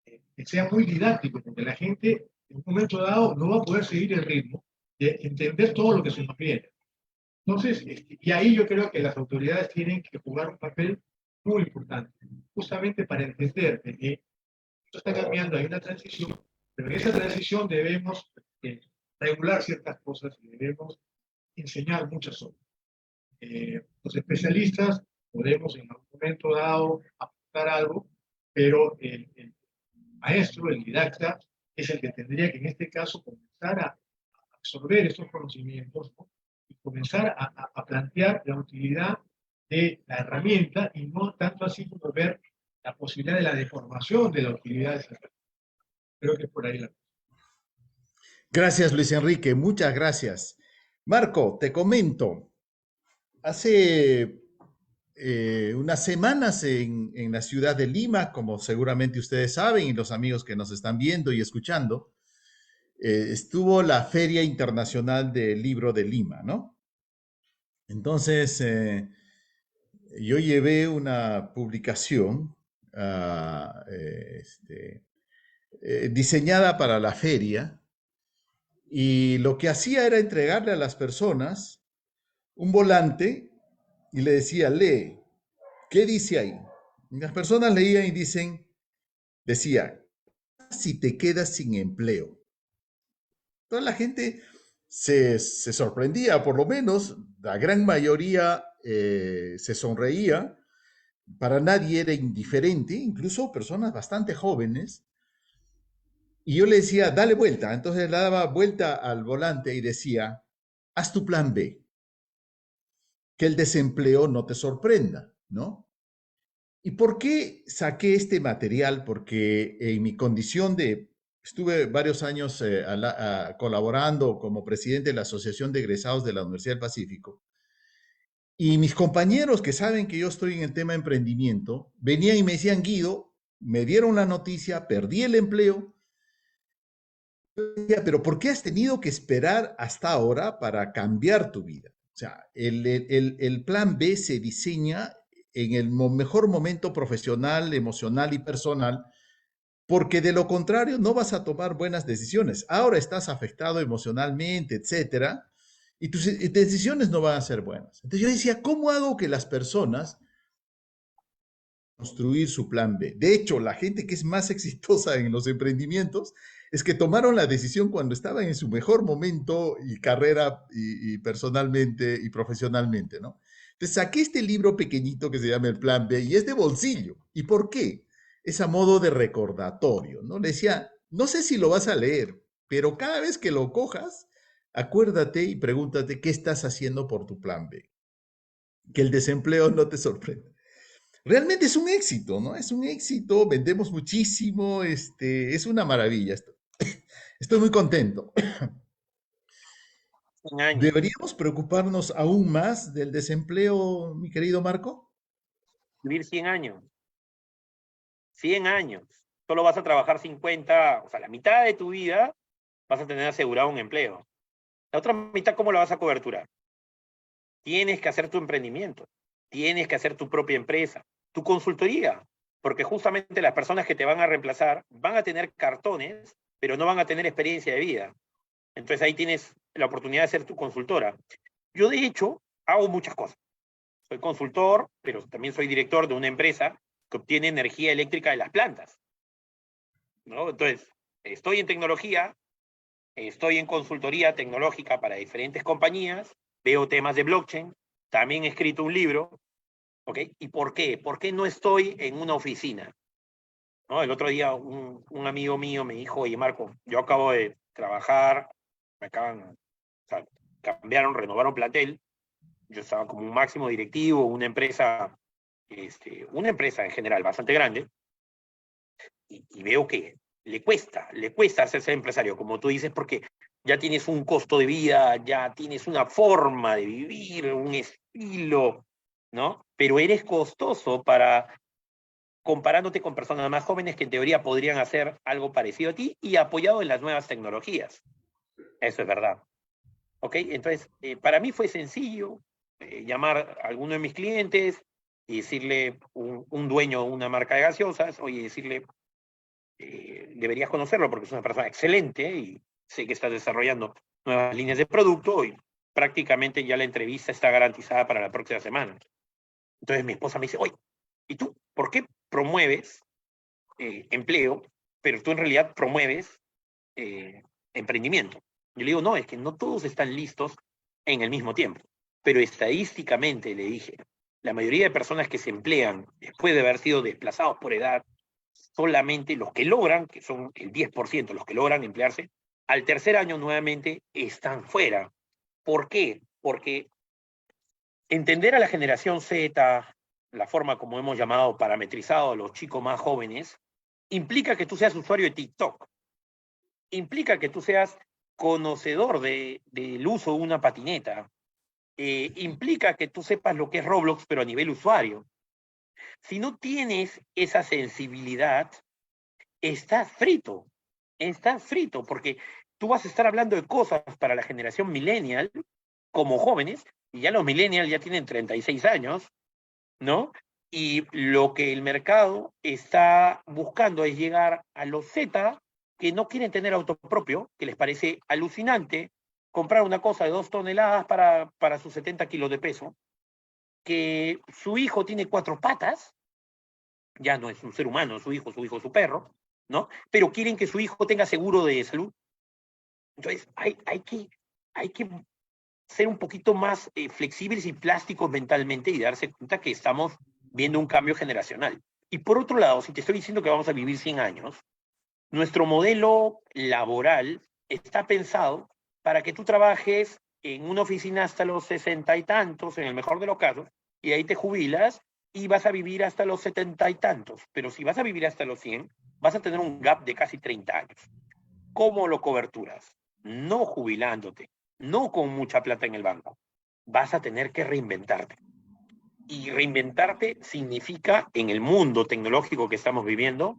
S2: que sea muy didáctico, porque la gente en un momento dado no va a poder seguir el ritmo de entender todo lo que se nos viene. Entonces, y ahí yo creo que las autoridades tienen que jugar un papel muy importante, justamente para entender que esto está cambiando, hay una transición, Pero en esa transición debemos regular ciertas cosas y debemos enseñar muchas otras. Los especialistas podemos en algún momento dado aportar algo, pero el maestro, el didacta, es el que tendría que en este caso comenzar a absorber estos conocimientos, ¿no? Y comenzar a plantear la utilidad de la herramienta y no tanto así como ver la posibilidad de la deformación de la utilidad de esa herramienta. Creo que es por ahí la cosa.
S1: Gracias, Luis Enrique, muchas gracias. Marco, te comento, hace unas semanas en la ciudad de Lima, como seguramente ustedes saben y los amigos que nos están viendo y escuchando, estuvo la Feria Internacional del Libro de Lima, ¿no? Entonces, yo llevé una publicación diseñada para la feria y lo que hacía era entregarle a las personas un volante y le decía, lee, ¿qué dice ahí? Y las personas leían y decía, si te quedas sin empleo. Toda la gente se sorprendía, por lo menos la gran mayoría se sonreía, para nadie era indiferente, incluso personas bastante jóvenes. Y yo le decía, dale vuelta. Entonces le daba vuelta al volante y decía, haz tu plan B, que el desempleo no te sorprenda, ¿no? ¿Y por qué saqué este material? Porque en mi condición estuve varios años colaborando como presidente de la Asociación de Egresados de la Universidad del Pacífico. Y mis compañeros que saben que yo estoy en el tema de emprendimiento, venían y me decían, Guido, me dieron la noticia, perdí el empleo. Pero ¿por qué has tenido que esperar hasta ahora para cambiar tu vida? O sea, el plan B se diseña en el mejor momento profesional, emocional y personal, porque de lo contrario no vas a tomar buenas decisiones. Ahora estás afectado emocionalmente, etcétera, y tus decisiones no van a ser buenas. Entonces yo decía, ¿cómo hago que las personas construir su plan B? De hecho, la gente que es más exitosa en los emprendimientos es que tomaron la decisión cuando estaban en su mejor momento y carrera y personalmente y profesionalmente, ¿no? Entonces saqué este libro pequeñito que se llama El Plan B y es de bolsillo. ¿Y por qué? Es a modo de recordatorio, ¿no? Le decía, no sé si lo vas a leer, pero cada vez que lo cojas, acuérdate y pregúntate qué estás haciendo por tu plan B. Que el desempleo no te sorprenda. Realmente es un éxito, ¿no? Es un éxito, vendemos muchísimo, es una maravilla esto. Estoy muy contento.
S3: 100 años.
S1: ¿Deberíamos preocuparnos aún más del desempleo, mi querido Marco?
S3: Vivir 100 años. 100 años. Solo vas a trabajar 50, o sea, la mitad de tu vida vas a tener asegurado un empleo. La otra mitad, ¿cómo la vas a coberturar? Tienes que hacer tu emprendimiento. Tienes que hacer tu propia empresa, tu consultoría, porque justamente las personas que te van a reemplazar van a tener cartones, pero no van a tener experiencia de vida. Entonces ahí tienes la oportunidad de ser tu consultora. Yo, de hecho, hago muchas cosas. Soy consultor, pero también soy director de una empresa que obtiene energía eléctrica de las plantas, ¿no? Entonces, estoy en tecnología, estoy en consultoría tecnológica para diferentes compañías, veo temas de blockchain, también he escrito un libro, ¿ok? ¿Y por qué? ¿Por qué no estoy en una oficina? ¿No? El otro día un amigo mío me dijo, oye, Marco, yo acabo de trabajar, me acaban, o sea, cambiaron, renovaron plantel, yo estaba como un máximo directivo, una empresa en general bastante grande, y veo que le cuesta hacerse empresario, como tú dices, porque ya tienes un costo de vida, ya tienes una forma de vivir, un estilo, ¿no? Pero eres costoso comparándote con personas más jóvenes que en teoría podrían hacer algo parecido a ti y apoyado en las nuevas tecnologías. Eso es verdad. ¿Ok? Entonces, para mí fue sencillo llamar a alguno de mis clientes y decirle, un dueño de una marca de gaseosas, oye, decirle, deberías conocerlo porque es una persona excelente y sé que está desarrollando nuevas líneas de producto y prácticamente ya la entrevista está garantizada para la próxima semana. Entonces mi esposa me dice, oye, ¿y tú por qué promueves empleo, pero tú en realidad promueves emprendimiento. Yo le digo, no, es que no todos están listos en el mismo tiempo. Pero estadísticamente, le dije, la mayoría de personas que se emplean después de haber sido desplazados por edad, solamente los que logran, que son el 10%, los que logran emplearse, al tercer año nuevamente están fuera. ¿Por qué? Porque entender a la generación Z, la forma como hemos llamado parametrizado a los chicos más jóvenes, implica que tú seas usuario de TikTok, implica que tú seas conocedor del uso de una patineta, implica que tú sepas lo que es Roblox, pero a nivel usuario. Si no tienes esa sensibilidad, estás frito, porque tú vas a estar hablando de cosas para la generación millennial, como jóvenes, y ya los millennials ya tienen 36 años, ¿no? Y lo que el mercado está buscando es llegar a los Z que no quieren tener auto propio, que les parece alucinante comprar una cosa de 2 toneladas para sus 70 kilos de peso, que su hijo tiene 4 patas, ya no es un ser humano, su hijo es su perro, ¿no? Pero quieren que su hijo tenga seguro de salud. Entonces, hay que ser un poquito más flexibles y plásticos mentalmente y darse cuenta que estamos viendo un cambio generacional. Y por otro lado, si te estoy diciendo que vamos a vivir 100 años, nuestro modelo laboral está pensado para que tú trabajes en una oficina hasta los 60 y tantos, en el mejor de los casos, y ahí te jubilas y vas a vivir hasta los 70 y tantos. Pero si vas a vivir hasta los 100, vas a tener un gap de casi 30 años. ¿Cómo lo coberturas? No jubilándote, no con mucha plata en el banco. Vas a tener que reinventarte. Y reinventarte significa, en el mundo tecnológico que estamos viviendo,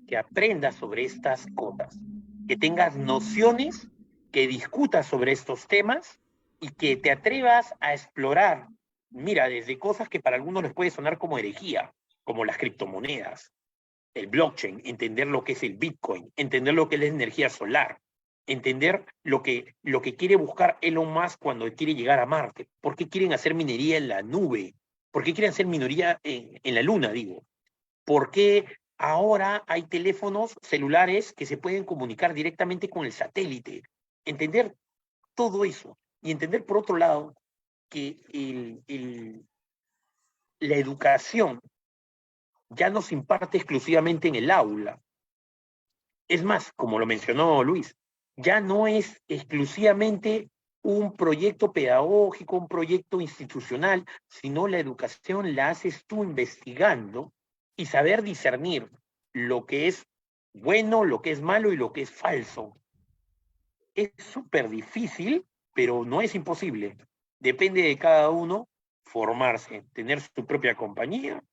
S3: que aprendas sobre estas cosas, que tengas nociones, que discutas sobre estos temas y que te atrevas a explorar. Mira, desde cosas que para algunos les puede sonar como herejía, como las criptomonedas, el blockchain, entender lo que es el Bitcoin, entender lo que es la energía solar, entender lo que quiere buscar Elon Musk cuando quiere llegar a Marte, por qué quieren hacer minería en la nube, por qué quieren hacer minería en la luna, digo, por qué ahora hay teléfonos celulares que se pueden comunicar directamente con el satélite, entender todo eso y entender por otro lado que la educación ya no se imparte exclusivamente en el aula. Es más, como lo mencionó Luis, ya no es exclusivamente un proyecto pedagógico, un proyecto institucional, sino la educación la haces tú investigando y saber discernir lo que es bueno, lo que es malo y lo que es falso. Es súper difícil, pero no es imposible. Depende de cada uno formarse, tener su propia compañía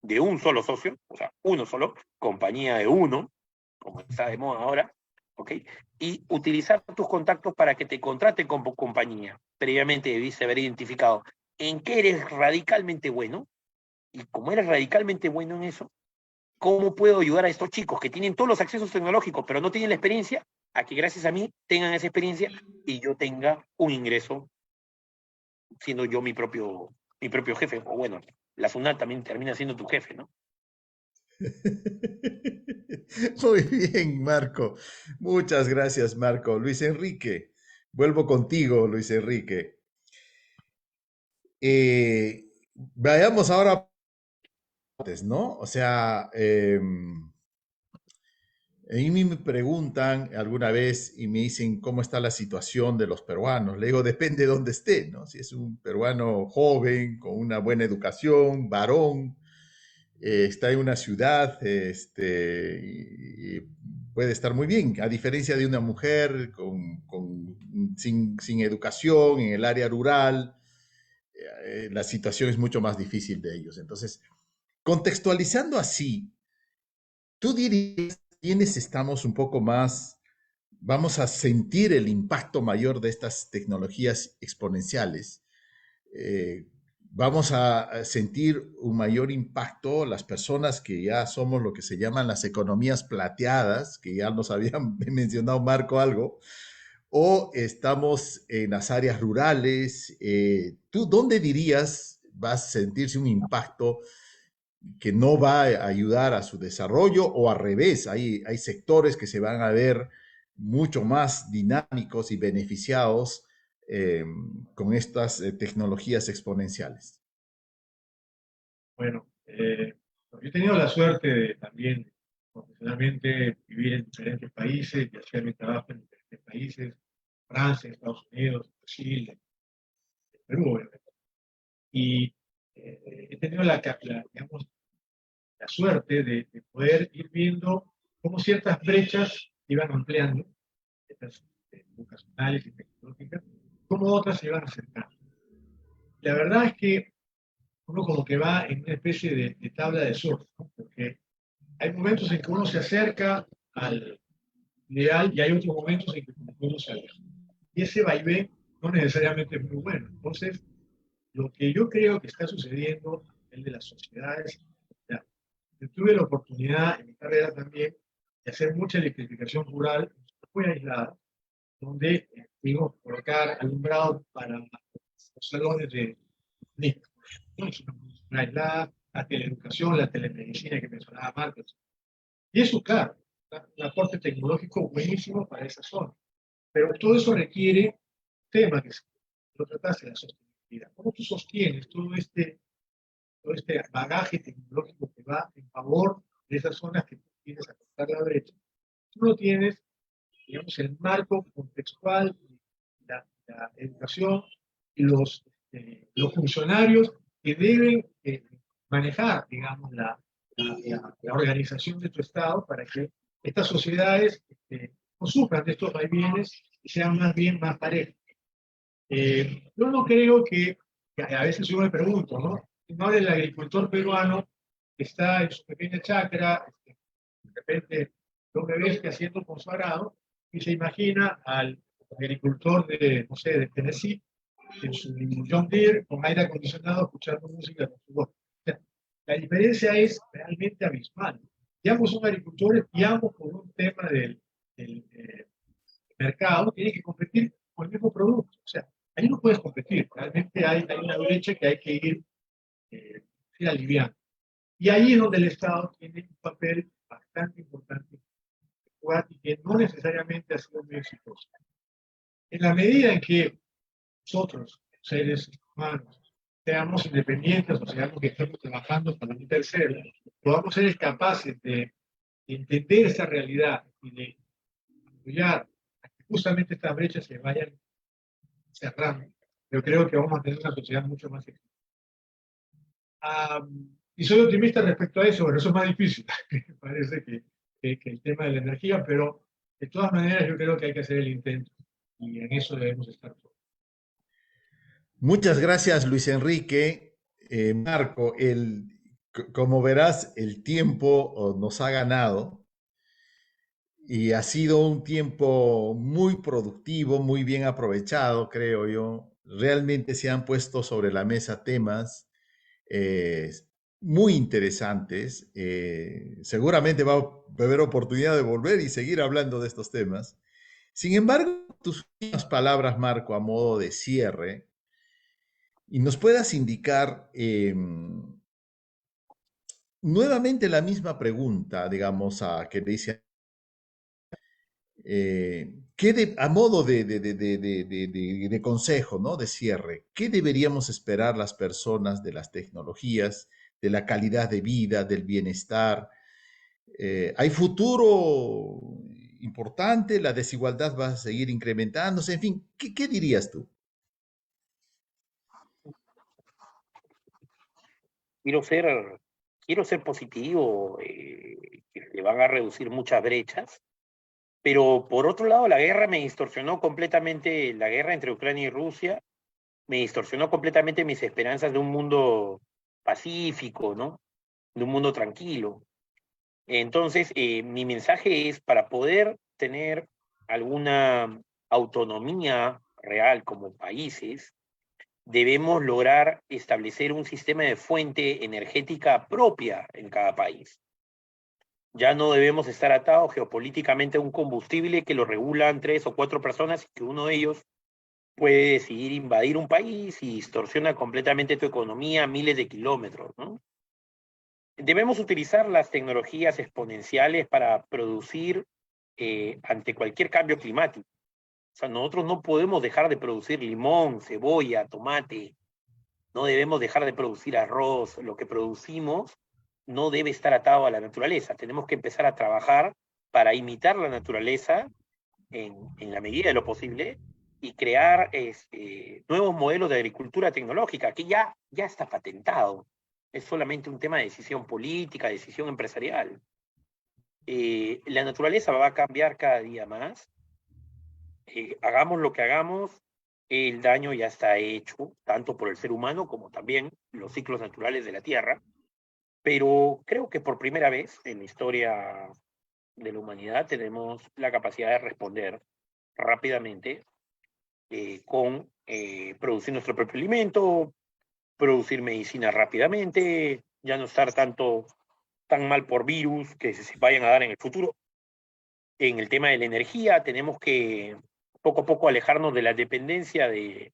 S3: de un solo socio, o sea, uno solo, compañía de uno, como está de moda ahora, ¿ok? Y utilizar tus contactos para que te contraten como compañía. Previamente debiste haber identificado en qué eres radicalmente bueno, y como eres radicalmente bueno en eso, ¿cómo puedo ayudar a estos chicos que tienen todos los accesos tecnológicos, pero no tienen la experiencia, a que gracias a mí tengan esa experiencia y yo tenga un ingreso siendo yo mi propio jefe? O bueno, la SUNAT también termina siendo tu jefe, ¿no?
S1: Muy bien, Marco. Muchas gracias, Marco. Luis Enrique, vuelvo contigo, Luis Enrique. Vayamos ahora, ¿no? O sea, a mí me preguntan alguna vez y me dicen cómo está la situación de los peruanos. Le digo, depende de dónde esté, ¿no? Si es un peruano joven, con una buena educación, varón, está en una ciudad, y puede estar muy bien, a diferencia de una mujer sin educación en el área rural, la situación es mucho más difícil de ellos. Entonces, contextualizando así, tú dirías quiénes estamos un poco más, vamos a sentir el impacto mayor de estas tecnologías exponenciales. Eh, Vamos a sentir un mayor impacto las personas que ya somos lo que se llaman las economías plateadas, que ya nos habían mencionado Marco algo, o estamos en las áreas rurales. ¿Tú dónde dirías va a sentirse un impacto que no va a ayudar a su desarrollo o al revés? Hay sectores que se van a ver mucho más dinámicos y beneficiados con estas tecnologías exponenciales?
S2: Bueno, yo he tenido la suerte de también profesionalmente vivir en diferentes países y hacer mi trabajo en diferentes países, Francia, Estados Unidos, Brasil, Perú, obviamente. Y he tenido digamos, la suerte de poder ir viendo cómo ciertas brechas iban ampliando, estas educacionales y tecnológicas, cómo otras se iban acercando. La verdad es que uno como que va en una especie de tabla de surf, ¿no? Porque hay momentos en que uno se acerca al ideal y hay otros momentos en que uno se aleja. Y ese vaivén no necesariamente es muy bueno. Entonces, lo que yo creo que está sucediendo a nivel de las sociedades, ya, yo tuve la oportunidad en mi carrera también de hacer mucha electrificación rural, muy aislada, donde pudimos colocar alumbrado para los salones de niños. ¿No? Es una aislada, la teleeducación, la telemedicina que mencionaba Marcos. Y eso, claro, un aporte tecnológico buenísimo para esa zona. Pero todo eso requiere un tema que lo trataste, la sostenibilidad. ¿Cómo tú sostienes todo este bagaje tecnológico que va en favor de esas zonas que tienes a cortar la brecha? Tú no tienes, digamos, el marco contextual, la educación y los funcionarios que deben manejar, digamos, la organización de tu Estado para que estas sociedades no sufran de estos vaivienes y sean más bien más parejas. Yo no creo que a veces yo me pregunto, ¿no? No del agricultor peruano que está en su pequeña chacra, de repente lo que ves que haciendo con su arado y se imagina al agricultor de, no sé, de Tennessee en su John Deere con aire acondicionado escuchando música con su voz. O sea, la diferencia es realmente abismal. Y ambos son agricultores y ambos por un tema del mercado tienen que competir con el mismo producto. O sea, ahí no puedes competir. Realmente hay una brecha que hay que ir aliviando. Y ahí es donde el Estado tiene un papel bastante importante y que no necesariamente ha sido muy exitoso. En la medida en que nosotros, seres humanos, seamos independientes o seamos que estemos trabajando para un tercero, podamos ser capaces de entender esa realidad y de apoyar a que justamente estas brechas se vayan cerrando, yo creo que vamos a tener una sociedad mucho más exitosa. Y soy optimista respecto a eso, pero eso es más difícil. Me parece que el tema de la energía, pero de todas maneras yo creo que hay que hacer el intento y en eso debemos estar todos.
S1: Muchas gracias, Luis Enrique. Marco, como verás, el tiempo nos ha ganado y ha sido un tiempo muy productivo, muy bien aprovechado, creo yo. Realmente se han puesto sobre la mesa temas eh, muy interesantes. Seguramente va a haber oportunidad de volver y seguir hablando de estos temas. Sin embargo, tus últimas palabras, Marco, a modo de cierre, y nos puedas indicar nuevamente la misma pregunta, digamos, que le hice, a modo de consejo, ¿no? De cierre, ¿qué deberíamos esperar las personas de las tecnologías, de la calidad de vida, del bienestar? ¿Hay futuro importante? ¿La desigualdad va a seguir incrementándose? En fin, ¿qué dirías tú?
S3: Quiero ser, quiero ser positivo, que se van a reducir muchas brechas, pero por otro lado la guerra me distorsionó completamente, la guerra entre Ucrania y Rusia me distorsionó completamente mis esperanzas de un mundo pacífico, ¿no? De un mundo tranquilo. Entonces, mi mensaje es para poder tener alguna autonomía real como países, debemos lograr establecer un sistema de fuente energética propia en cada país. Ya no debemos estar atados geopolíticamente a un combustible que lo regulan 3 o 4 personas y que uno de ellos puede decidir invadir un país y distorsiona completamente tu economía a miles de kilómetros, ¿no? Debemos utilizar las tecnologías exponenciales para producir ante cualquier cambio climático. O sea, nosotros no podemos dejar de producir limón, cebolla, tomate, no debemos dejar de producir arroz. Lo que producimos no debe estar atado a la naturaleza. Tenemos que empezar a trabajar para imitar la naturaleza en la medida de lo posible y crear nuevos modelos de agricultura tecnológica, que ya está patentado. Es solamente un tema de decisión política, decisión empresarial. La naturaleza va a cambiar cada día más. Hagamos lo que hagamos, el daño ya está hecho, tanto por el ser humano como también los ciclos naturales de la Tierra. Pero creo que por primera vez en la historia de la humanidad tenemos la capacidad de responder rápidamente con producir nuestro propio alimento, producir medicina rápidamente, ya no estar tan mal por virus que se vayan a dar en el futuro. En el tema de la energía tenemos que poco a poco alejarnos de la dependencia de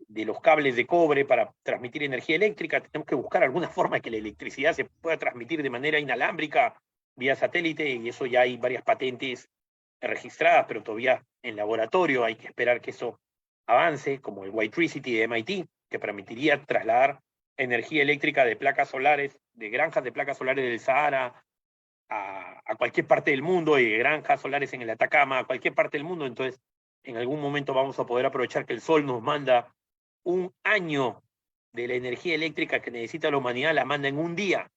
S3: los cables de cobre para transmitir energía eléctrica. Tenemos que buscar alguna forma de que la electricidad se pueda transmitir de manera inalámbrica vía satélite, y eso ya hay varias patentes registradas, pero todavía en laboratorio hay que esperar que eso avance, como el Whitetricity de MIT, que permitiría trasladar energía eléctrica de placas solares, de granjas de placas solares del Sahara a cualquier parte del mundo, y de granjas solares en el Atacama a cualquier parte del mundo. Entonces, en algún momento vamos a poder aprovechar que el sol nos manda un año de la energía eléctrica que necesita la humanidad, la manda en un día,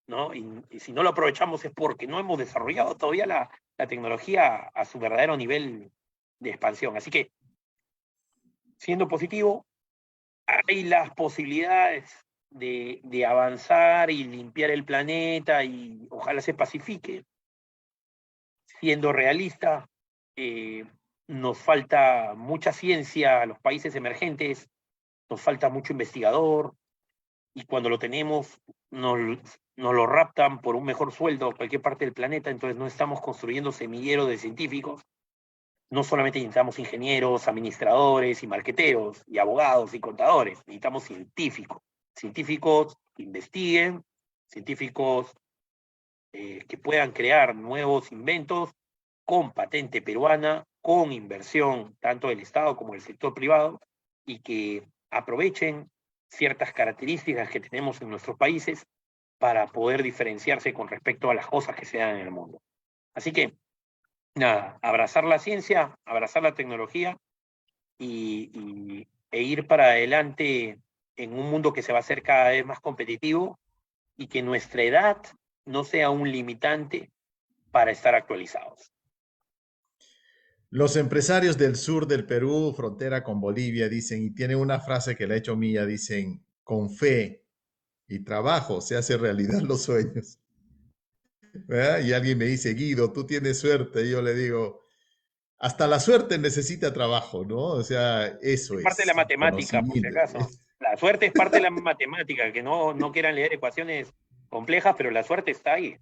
S3: ¿no? Y si no lo aprovechamos es porque no hemos desarrollado todavía la tecnología a su verdadero nivel de expansión. Así que, siendo positivo, hay las posibilidades de avanzar y limpiar el planeta, y ojalá se pacifique. Siendo realista, nos falta mucha ciencia a los países emergentes, nos falta mucho investigador, y cuando lo tenemos nos lo raptan por un mejor sueldo a cualquier parte del planeta. Entonces no estamos construyendo semilleros de científicos. No solamente necesitamos ingenieros, administradores y marqueteros, y abogados y contadores, necesitamos científicos que investiguen, científicos que puedan crear nuevos inventos con patente peruana, con inversión tanto del Estado como del sector privado, y que aprovechen ciertas características que tenemos en nuestros países para poder diferenciarse con respecto a las cosas que se dan en el mundo. Así que, nada, abrazar la ciencia, abrazar la tecnología e ir para adelante en un mundo que se va a hacer cada vez más competitivo, y que nuestra edad no sea un limitante para estar actualizados.
S1: Los empresarios del sur del Perú, frontera con Bolivia, dicen, y tienen una frase que la he hecho mía, dicen, con fe y trabajo se hace realidad los sueños. ¿Verdad? Y alguien me dice, Guido, tú tienes suerte. Y yo le digo, hasta la suerte necesita trabajo, ¿no? O sea, eso
S3: Es parte de la
S1: es
S3: matemática, por si
S1: conocimiento.
S3: acaso. La suerte es parte de la matemática, que no quieran leer ecuaciones complejas, pero la suerte está ahí.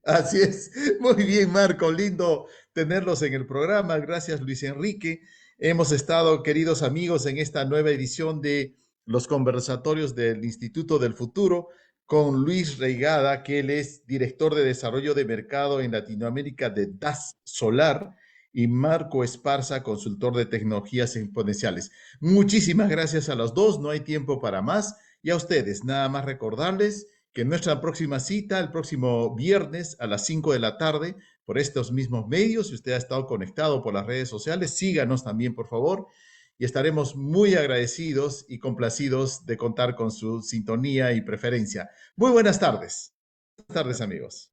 S1: Así es. Muy bien, Marco. Lindo tenerlos en el programa. Gracias, Luis Enrique. Hemos estado, queridos amigos, en esta nueva edición de los conversatorios del Instituto del Futuro con Luis Reigada, que él es director de desarrollo de mercado en Latinoamérica de DAS Solar, y Marco Esparza, consultor de tecnologías exponenciales. Muchísimas gracias a los dos. No hay tiempo para más. Y a ustedes, nada más recordarles que nuestra próxima cita, el próximo viernes a las 5 de la tarde, por estos mismos medios. Si usted ha estado conectado por las redes sociales, síganos también, por favor, y estaremos muy agradecidos y complacidos de contar con su sintonía y preferencia. Muy buenas tardes. Buenas tardes, amigos.